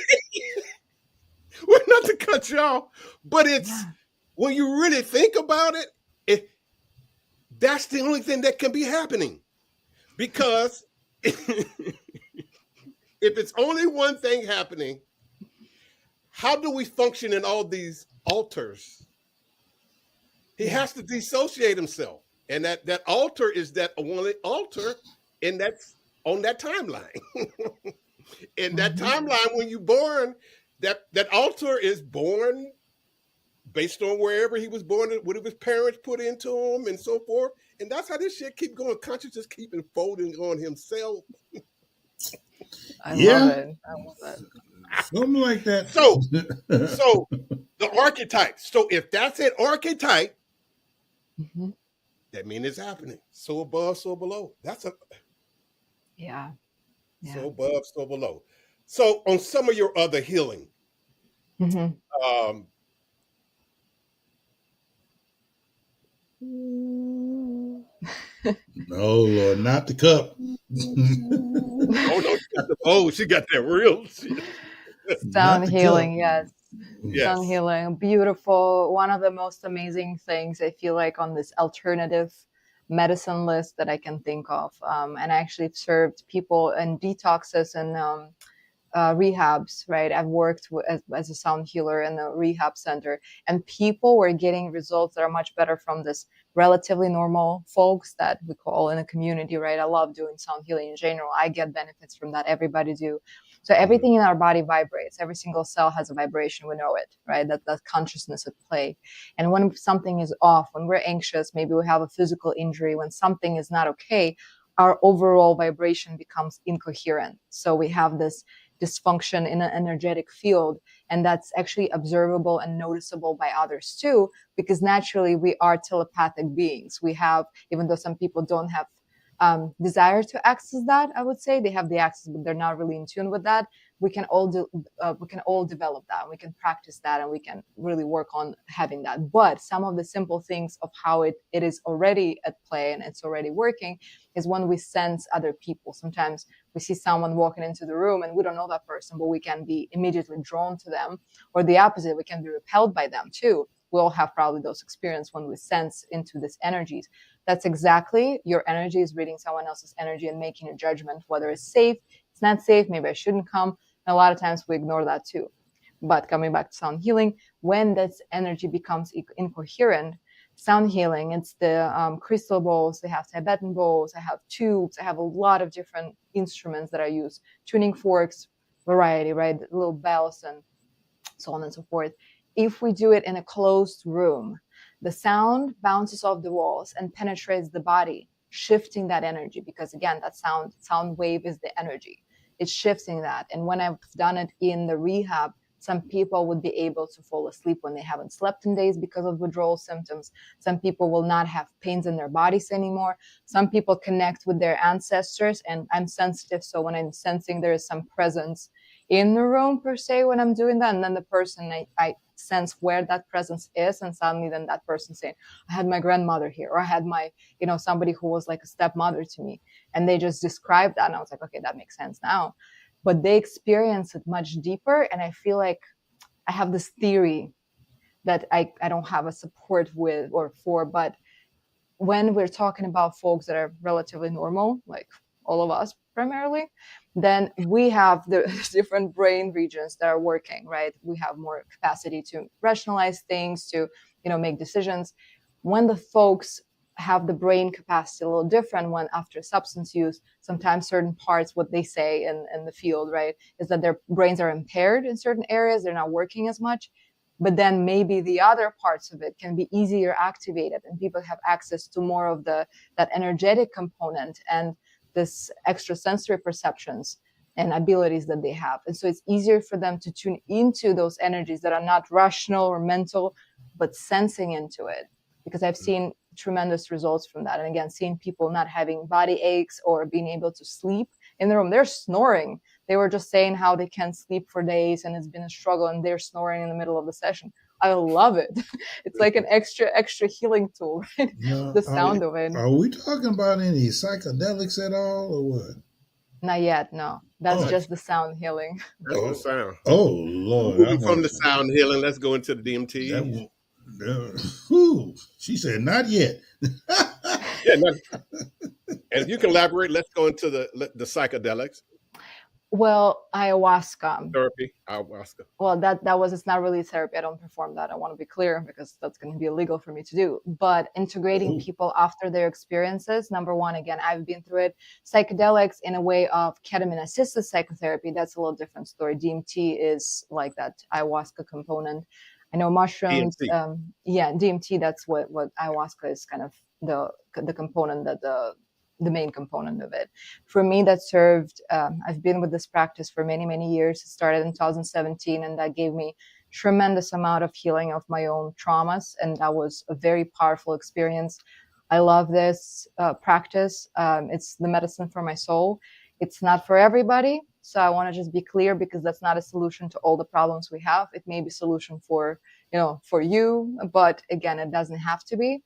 Well, not to cut you off, but it's Yeah. when you really think about it, that's the only thing that can be happening. Because if it's only one thing happening, how do we function in all these altars? He has to dissociate himself. And that altar is that only altar, and that's on that timeline. In that timeline, when you're born, that altar is born based on wherever he was born, what his parents put into him, and so forth. And that's how this shit keep going. Consciousness keep unfolding on himself. I love it. I love it. Something like that. So the archetype. So if that's an archetype, that means it's happening. So above, so below. That's a Yeah. so above, so below. So on some of your other healing, No, Lord, not the cup. She got that real shit. Sound healing, cup. yes. Sound healing, beautiful. One of the most amazing things I feel like on this alternative medicine list that I can think of. And I actually served people in detoxes and rehabs, right? I've worked as a sound healer in a rehab center, and people were getting results that are much better from this relatively normal folks that we call in a community, right? I love doing sound healing in general. I get benefits from that. Everybody do. So everything in our body vibrates. Every single cell has a vibration. We know it, right? That consciousness at play. And when something is off, when we're anxious, maybe we have a physical injury, when something is not okay, our overall vibration becomes incoherent. So we have this dysfunction in an energetic field, and that's actually observable and noticeable by others too, because naturally we are telepathic beings. We have, even though some people don't have desire to access that, I would say they have the access, but they're not really in tune with that. We can all develop that. We can practice that, and we can really work on having that. But some of the simple things of how it is already at play and it's already working is when we sense other people. Sometimes we see someone walking into the room and we don't know that person, but we can be immediately drawn to them, or the opposite, we can be repelled by them too. We all have probably those experiences when we sense into these energies. That's exactly, your energy is reading someone else's energy and making a judgment whether it's safe, it's not safe, maybe I shouldn't come. And a lot of times we ignore that too. But coming back to sound healing, when this energy becomes incoherent, sound healing, it's the crystal bowls, they have Tibetan bowls, I have tubes, I have a lot of different instruments that I use, tuning forks, variety, right? Little bells and so on and so forth. If we do it in a closed room, the sound bounces off the walls and penetrates the body, shifting that energy, because again, that sound wave is the energy. It's shifting that. And when I've done it in the rehab, some people would be able to fall asleep when they haven't slept in days because of withdrawal symptoms. Some people will not have pains in their bodies anymore. Some people connect with their ancestors, and I'm sensitive. So when I'm sensing there is some presence in the room per se when I'm doing that, and then the person, I sense where that presence is, and suddenly then that person saying, I had my grandmother here, or I had my, somebody who was like a stepmother to me, and they just described that, and I was like, okay, that makes sense now. But they experience it much deeper, and I feel like I have this theory that I don't have a support with or for, but when we're talking about folks that are relatively normal, like all of us primarily, then we have the different brain regions that are working, right? We have more capacity to rationalize things, to, make decisions. When the folks have the brain capacity a little different, when after substance use, sometimes certain parts, what they say in the field, right, is that their brains are impaired in certain areas, they're not working as much. But then maybe the other parts of it can be easier activated, and people have access to more of that energetic component and this extrasensory perceptions and abilities that they have. And so it's easier for them to tune into those energies that are not rational or mental, but sensing into it. Because I've seen tremendous results from that. And again, seeing people not having body aches or being able to sleep in the room. They're snoring. They were just saying how they can't sleep for days and it's been a struggle, and they're snoring in the middle of the session. I love it. It's like an extra healing tool, right? The sound of it. Are we talking about any psychedelics at all, or what? Not yet, no. That's just the sound healing. That's the sound. Oh, Lord. Moving from the sound healing, let's go into the DMT. She said, not yet. Yeah, and if you can elaborate, let's go into the psychedelics Well, ayahuasca. therapy, ayahuasca. Well, it's not really therapy. I don't perform that. I want to be clear because that's going to be illegal for me to do. But integrating Oh, people after their experiences, number one, again, I've been through it. Psychedelics in a way of ketamine assisted psychotherapy, that's a little different story. DMT is like that ayahuasca component. I know mushrooms. DMT. Yeah, DMT. That's what ayahuasca is kind of the component that the main component of it. For me, that served. I've been with this practice for many, many years. It started in 2017, and that gave me tremendous amount of healing of my own traumas, and that was a very powerful experience. I love this practice. It's the medicine for my soul. It's not for everybody, so I want to just be clear because that's not a solution to all the problems we have. It may be a solution for for you, but again, it doesn't have to be.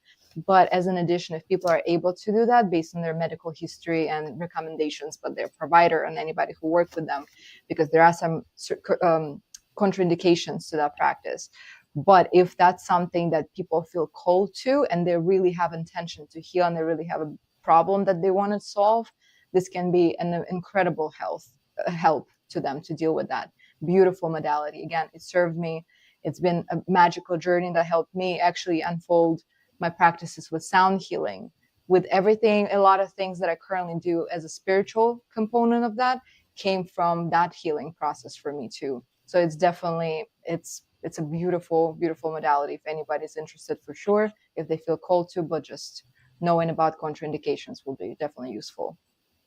But as an addition, if people are able to do that based on their medical history and recommendations, but their provider and anybody who worked with them, because there are some contraindications to that practice. But if that's something that people feel called to and they really have intention to heal and they really have a problem that they want to solve, this can be an incredible help to them to deal with that. Beautiful modality. Again, it served me. It's been a magical journey that helped me actually unfold my practices with sound healing, with everything. A lot of things that I currently do as a spiritual component of that came from that healing process for me too. So it's definitely it's a beautiful, beautiful modality if anybody's interested, for sure, if they feel called to, but just knowing about contraindications will be definitely useful.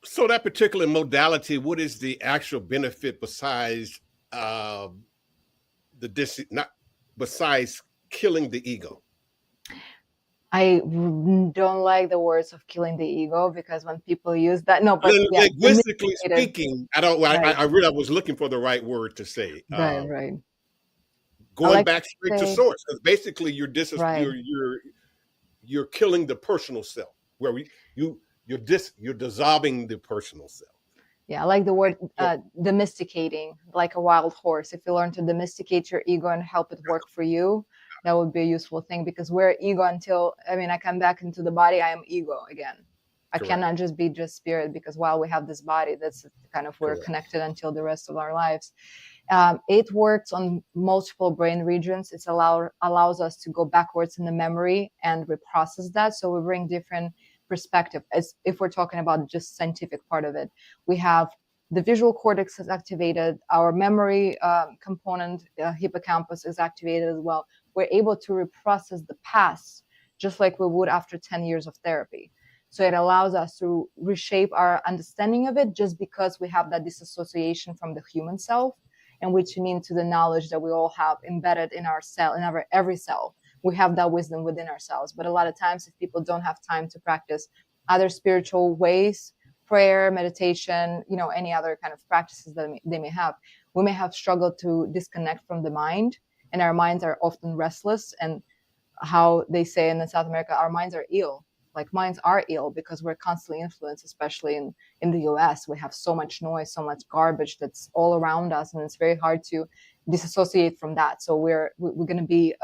So that particular modality, what is the actual benefit besides uh, not besides killing the ego? I don't like the words of killing the ego because when people use that, no, but yeah, Linguistically domesticated. speaking, I don't. Right, I really was looking for the right word to say. right, right. I Going like back to straight to say, source, because basically right. you're killing the personal self, where you're dissolving the personal self. Yeah, I like the word So, domesticating, like a wild horse. If you learn to domesticate your ego and help it work for you, that would be a useful thing because we're ego until, I mean, I come back into the body, I am ego again. I correct, cannot just be just spirit because while we have this body, that's kind of, we're correct. connected until the rest of our lives. It works on multiple brain regions. It allows us to go backwards in the memory and reprocess that. So we bring different perspective. As if we're talking about just scientific part of it, we have the visual cortex is activated. Our memory component, hippocampus, is activated as well. We're able to reprocess the past just like we would after 10 years of therapy. So it allows us to reshape our understanding of it just because we have that disassociation from the human self, and which means to the knowledge that we all have embedded in our cell, in our every cell. We have that wisdom within ourselves. But a lot of times, if people don't have time to practice other spiritual ways, prayer, meditation, any other kind of practices that they may have, we may have struggled to disconnect from the mind, and our minds are often restless. And how they say in South America, our minds are ill. Like minds are ill because we're constantly influenced, especially in the US. We have so much noise, so much garbage that's all around us, and it's very hard to disassociate from that. So we're going to be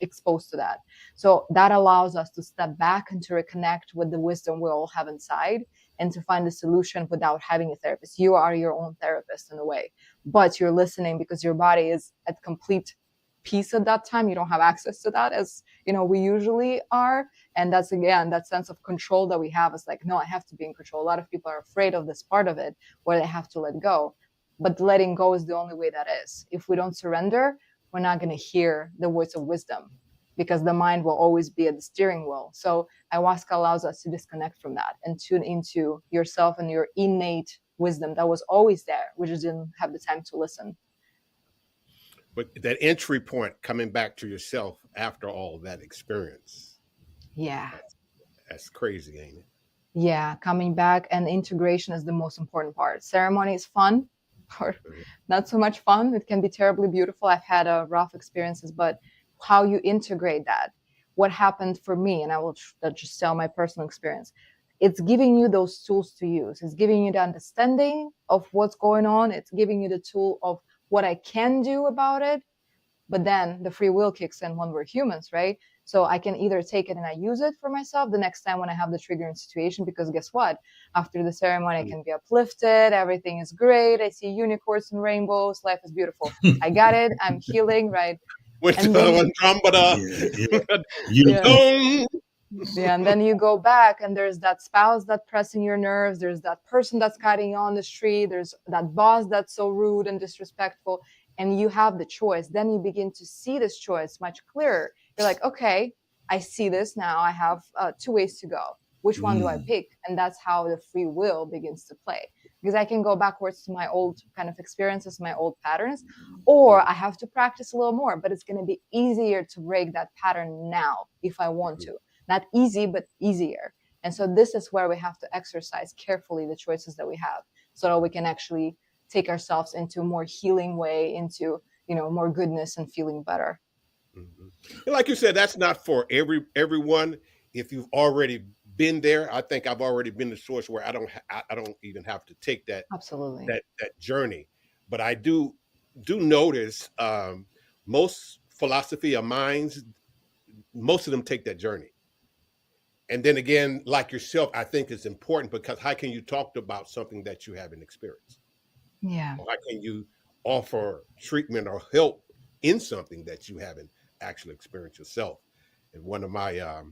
exposed to that. So that allows us to step back and to reconnect with the wisdom we all have inside, and to find a solution without having a therapist. You are your own therapist in a way, but you're listening because your body is at complete peace at that time. You don't have access to that as we usually are. And that's, again, that sense of control that we have is like, no, I have to be in control. A lot of people are afraid of this part of it where they have to let go, but letting go is the only way that is. If we don't surrender, we're not going to hear the voice of wisdom because the mind will always be at the steering wheel. So ayahuasca allows us to disconnect from that and tune into yourself and your innate wisdom that was always there. We just didn't have the time to listen. But that entry point, coming back to yourself after all that experience, Yeah. that's crazy, ain't it? Yeah, coming back, and integration is the most important part. Ceremony is fun, or not so much fun. It can be terribly beautiful. I've had rough experiences, but how you integrate that, what happened for me, and I will just tell my personal experience. It's giving you those tools to use. It's giving you the understanding of what's going on. It's giving you the tool of what I can do about it. But then the free will kicks in when we're humans, right? So I can either take it and I use it for myself the next time when I have the triggering situation, because guess what? After the ceremony, I can be uplifted. Everything is great. I see unicorns and rainbows. Life is beautiful. I got it. I'm healing, right? With And then, Andromeda. Yeah, yeah. Unicorn. yeah. Dong! Yeah, and then you go back and there's that spouse that's pressing your nerves. There's that person that's cutting you on the street. There's that boss that's so rude and disrespectful. And you have the choice. Then you begin to see this choice much clearer. You're like, okay, I see this now. I have two ways to go. Which one do I Mm. pick? And that's how the free will begins to play. Because I can go backwards to my old kind of experiences, my old patterns, or I have to practice a little more. But it's going to be easier to break that pattern now if I want to. Not easy, but easier. And so this is where we have to exercise carefully the choices that we have, so that we can actually take ourselves into a more healing way, into, more goodness and feeling better. Mhm. And like you said, that's not for everyone. If you've already been there, I think I've already been the source where I don't even have to take Absolutely. that journey. But I do notice most philosophy of minds, most of them take that journey. And then again, like yourself, I think it's important, because how can you talk about something that you haven't experienced? Yeah. Or how can you offer treatment or help in something that you haven't actually experienced yourself? And one of my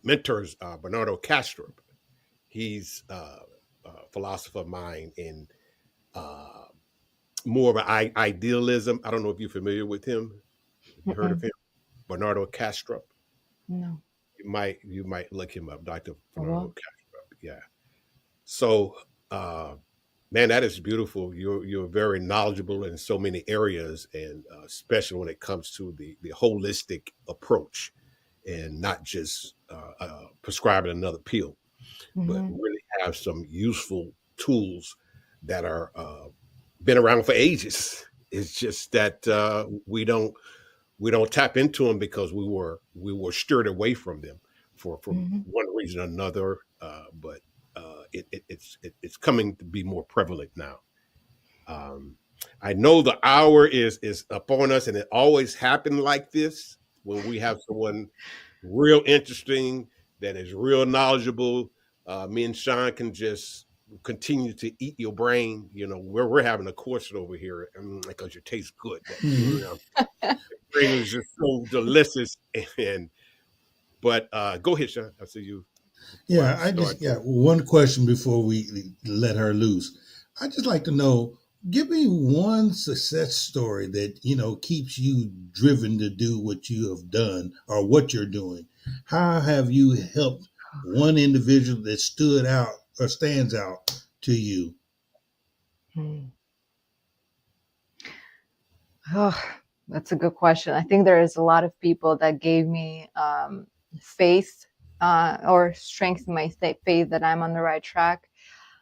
mentors, Bernardo Castro, he's a philosopher of mine in uh, more of an idealism. I don't know if you're familiar with him. Have you heard of Mm-mm. him? Bernardo Castro. No. You might look him up, Dr. I Bernardo will. Castro. Yeah. So, man, that is beautiful. You're very knowledgeable in so many areas, and especially when it comes to the holistic approach, and not just prescribing another pill, but Mm-hmm. really have some useful tools that are been around for ages. It's just that we don't tap into them because we were steered away from them for Mm-hmm. one reason or another. But it's coming to be more prevalent now. Um, I know the hour is upon us, and it always happened like this when we have someone real interesting that is real knowledgeable. Me and Sean can just continue to eat your brain. We're having a course over here, because you taste good. That Mhm. brain is just so delicious. And but go ahead, Sean. I see you before I Yeah, I start. just got one question before we let her loose. I just like to know, give me one success story that keeps you driven to do what you have done or what you're doing. How have you helped one individual that stood out or stands out to you? Hmm. Oh, that's a good question. I think there is a lot of people that gave me faith, or strength in my faith that I'm on the right track.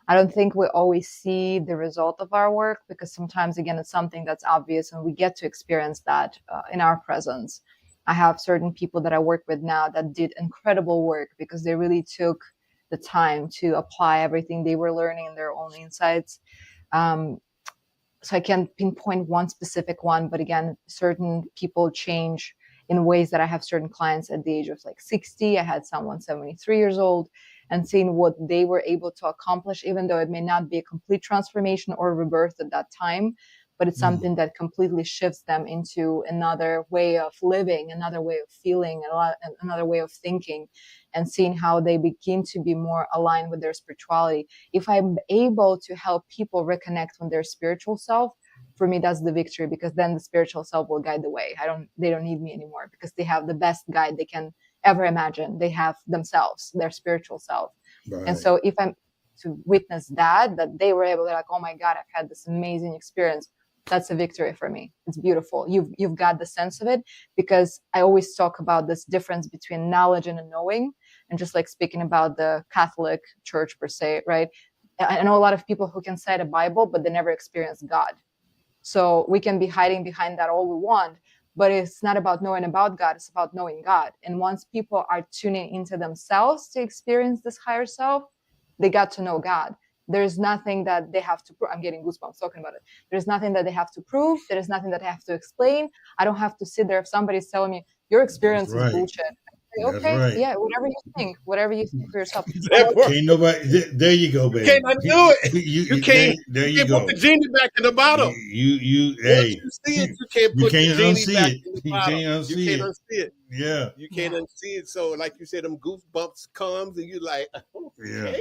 I don't think we always see the result of our work, because sometimes, again, it's something that's obvious and we get to experience that in our presence. I have certain people that I work with now that did incredible work because they really took the time to apply everything they were learning in their own insights. Um, so I can't pinpoint one specific one, but again, certain people change in ways that I have certain clients at the age of like 60. I had someone 73 years old, and seeing what they were able to accomplish, even though it may not be a complete transformation or rebirth at that time, but it's Mm. something that completely shifts them into another way of living, another way of feeling, another way of thinking, and seeing how they begin to be more aligned with their spirituality. If I'm able to help people reconnect with their spiritual self, for me that's the victory, because then the spiritual self will guide the way. They don't need me anymore, because they have the best guide they can ever imagine. They have themselves, their spiritual self. And Right. so if I'm to witness that they were able, they're like, oh my God, I've had this amazing experience. That's a victory for me. It's beautiful. You've got the sense of it, because I always talk about this difference between knowledge and a knowing. And just like speaking about the Catholic Church per se, right? I know a lot of people who can cite a Bible, but they never experience God. So we can be hiding behind that all we want, but it's not about knowing about God, it's about knowing God. And once people are tuning into themselves to experience this higher self, they got to know God. There's nothing that they have to prove. I'm getting goosebumps talking about it. There's nothing that they have to prove. There is nothing that I have to explain. I don't have to sit there if somebody's telling me, Your That's experience is right. bullshit. I say, That's okay, right. yeah, whatever you think for yourself. That part. Can't nobody. There you go, You baby. can't undo it. You There, can't. there You you can't put the go. genie back in the bottle. Once Hey, you see it, you can't you put the can't genie unsee back it. in the You bottle. can't You unsee can't it. unsee it. Yeah, You can't Yeah. unsee it. So, like you said, them goosebumps comes, and you like, yeah.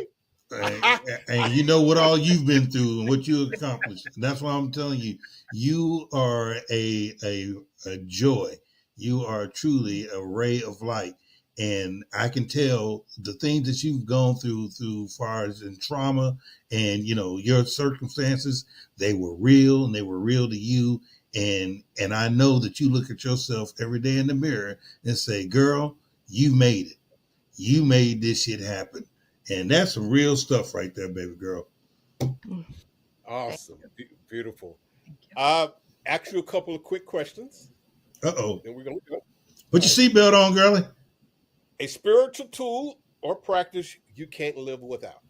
okay. And you know what all you've been through and what you accomplished. That's why I'm telling you, you are a joy. You are truly a ray of light. And I can tell the things that you've gone through far as in trauma and your circumstances, they were real and they were real to you. And I know that you look at yourself every day in the mirror and say, girl, you made it. You made this shit happen. And that's some real stuff right there, baby girl. Mm, thank Awesome, beautiful. thank you. Uh, Ask you a couple of quick questions, Uh-oh. then we're gonna go. Put All your right. seatbelt on, girlie. A spiritual tool or practice you can't live without.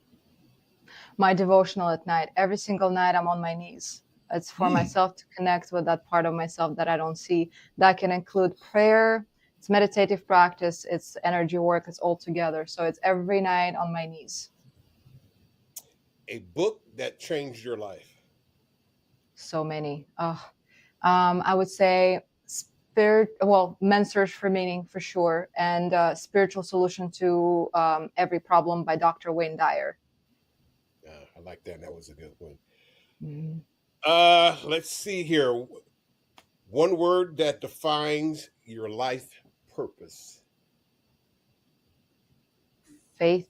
My devotional at night, every single night, I'm on my knees. It's for Hmm. myself to connect with that part of myself that I don't see. That can include prayer, it's meditative practice, it's energy work, it's all together. So it's every night on my knees. A book that changed your life. So many. I would say Men's Search for Meaning for sure, and Spiritual Solution to Every Problem by Dr. Wayne Dyer. I like that. That was a good one. Mhm. Let's see here. One word that defines your life purpose. Faith.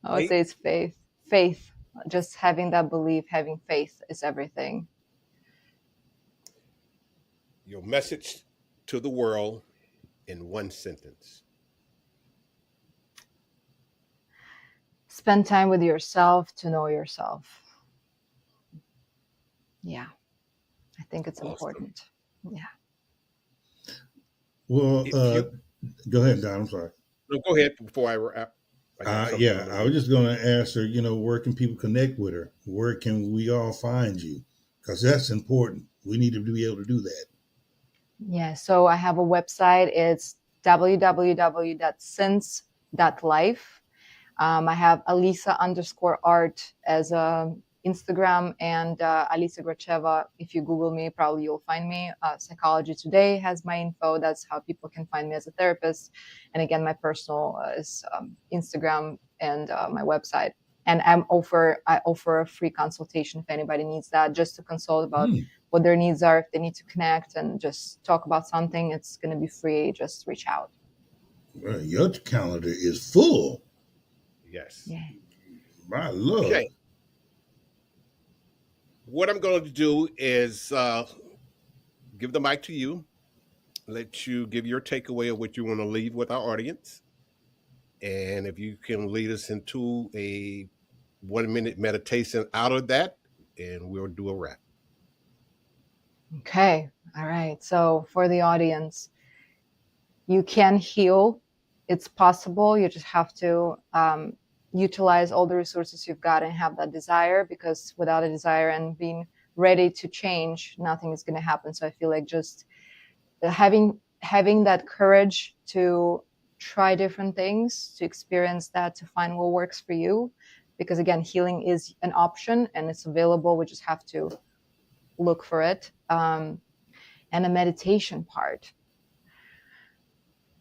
I would say Faith. it's faith. Faith. Just having that belief, having faith is everything. Your message to the world in one sentence. Spend time with yourself to know yourself. Yeah, I think it's Awesome. important. Yeah. Well, If you go ahead, Don. I'm sorry. no, go ahead before I wrap. I got something I'm Yeah, gonna I get. was just going to ask her, where can people connect with her? Where can we all find you? Because that's important. We need to be able to do that. Yeah. So I have a website. It's www.sense.life. I have Alisa_art as a Instagram, and Alisa Gracheva. If you Google me, probably you'll find me. Psychology Today has my info. That's how people can find me as a therapist. And again, my personal is Instagram and my website. And I offer a free consultation if anybody needs that, just to consult about Hmm. what their needs are. If they need to connect and just talk about something, it's going to be free. Just reach out. Well, your calendar is full. Yes. Yeah. My Lord. Okay. What I'm going to do is give the mic to you. Let you give your takeaway of what you want to leave with our audience, and if you can lead us into a 1 minute meditation out of that, and we'll do a wrap. Okay. All right. So for the audience, you can heal. It's possible. You just have to utilize all the resources you've got and have that desire, because without a desire and being ready to change, nothing is going to happen. So I feel like just having that courage to try different things, to experience that, to find what works for you. Because again, healing is an option and it's available. We just have to look for it. And a meditation part.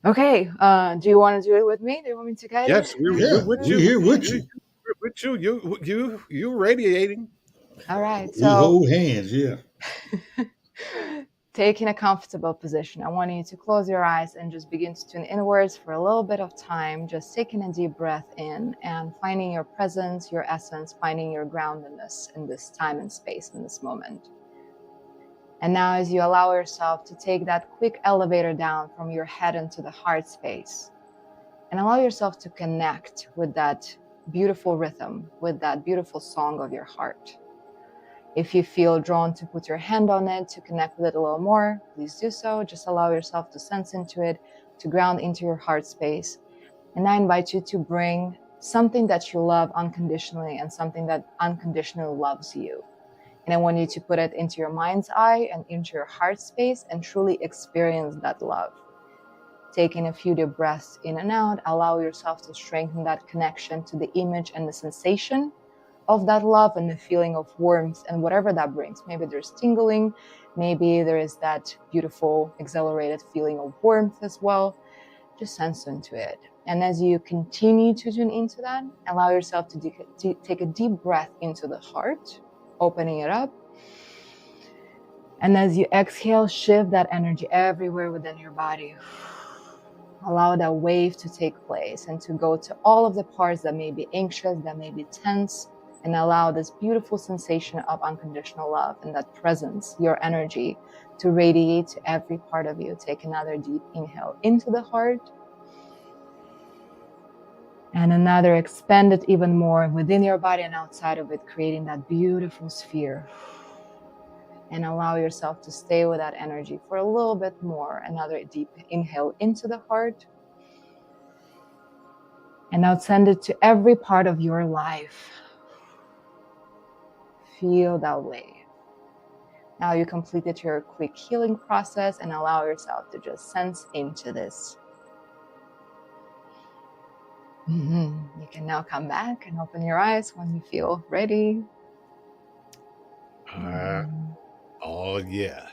Okay. Do you want to do it with me? Do you want me to guide Yes, it? we're Yeah, with we're you. here with You, you. we're with you. You radiating. All right. We So hold hands. Yeah. take in a comfortable position. I want you to close your eyes and just begin to tune inwards for a little bit of time, just taking a deep breath in and finding your presence, your essence, finding your groundedness in this time and space, in this moment. And now, as you allow yourself to take that quick elevator down from your head into the heart space, and allow yourself to connect with that beautiful rhythm, with that beautiful song of your heart. If you feel drawn to put your hand on it, to connect with it a little more, please do so. Just allow yourself to sense into it, to ground into your heart space. And I invite you to bring something that you love unconditionally and something that unconditionally loves you. And I want you to put it into your mind's eye and into your heart space and truly experience that love. Taking a few deep breaths in and out, allow yourself to strengthen that connection to the image and the sensation of that love and the feeling of warmth and whatever that brings. Maybe there's tingling, maybe there is that beautiful, exhilarated feeling of warmth as well. Just sense into it. And as you continue to tune into that, allow yourself to take a deep breath into the heart, opening it up. And as you exhale, shift that energy everywhere within your body. Allow that wave to take place and to go to all of the parts that may be anxious, that may be tense, and allow this beautiful sensation of unconditional love and that presence, your energy, to radiate to every part of you. Take another deep inhale into the heart. And another, expand it even more within your body and outside of it, creating that beautiful sphere. And allow yourself to stay with that energy for a little bit more. Another deep inhale into the heart. And now send it to every part of your life. Feel that wave. Now you completed your quick healing process and allow yourself to just sense into this. You can now come back and open your eyes when you feel ready. Oh, yeah.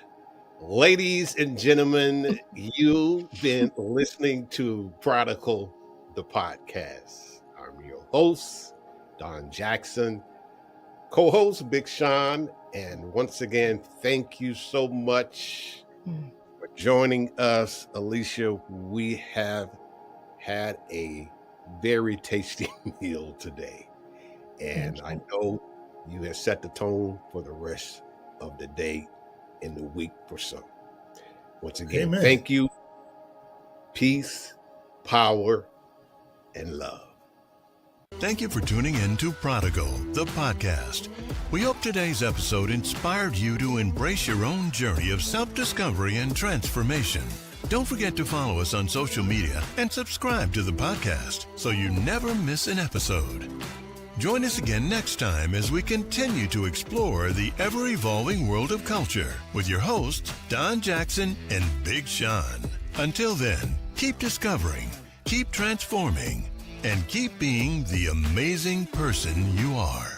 Ladies and gentlemen, you've been listening to Prodigal, the podcast. I'm your host, Don Jackson, co-host Big Sean. And once again, thank you so much for joining us. Alicia, we have had a very tasty meal today. And I know you have set the tone for the rest of the day and the week for some. Once again, Amen. Thank you. Peace, power, and love. Thank you for tuning in to Prodigal, the podcast. We hope today's episode inspired you to embrace your own journey of self-discovery and transformation. Don't forget to follow us on social media and subscribe to the podcast so you never miss an episode. Join us again next time as we continue to explore the ever-evolving world of culture with your hosts, Don Jackson and Big Sean. Until then, keep discovering, keep transforming, and keep being the amazing person you are.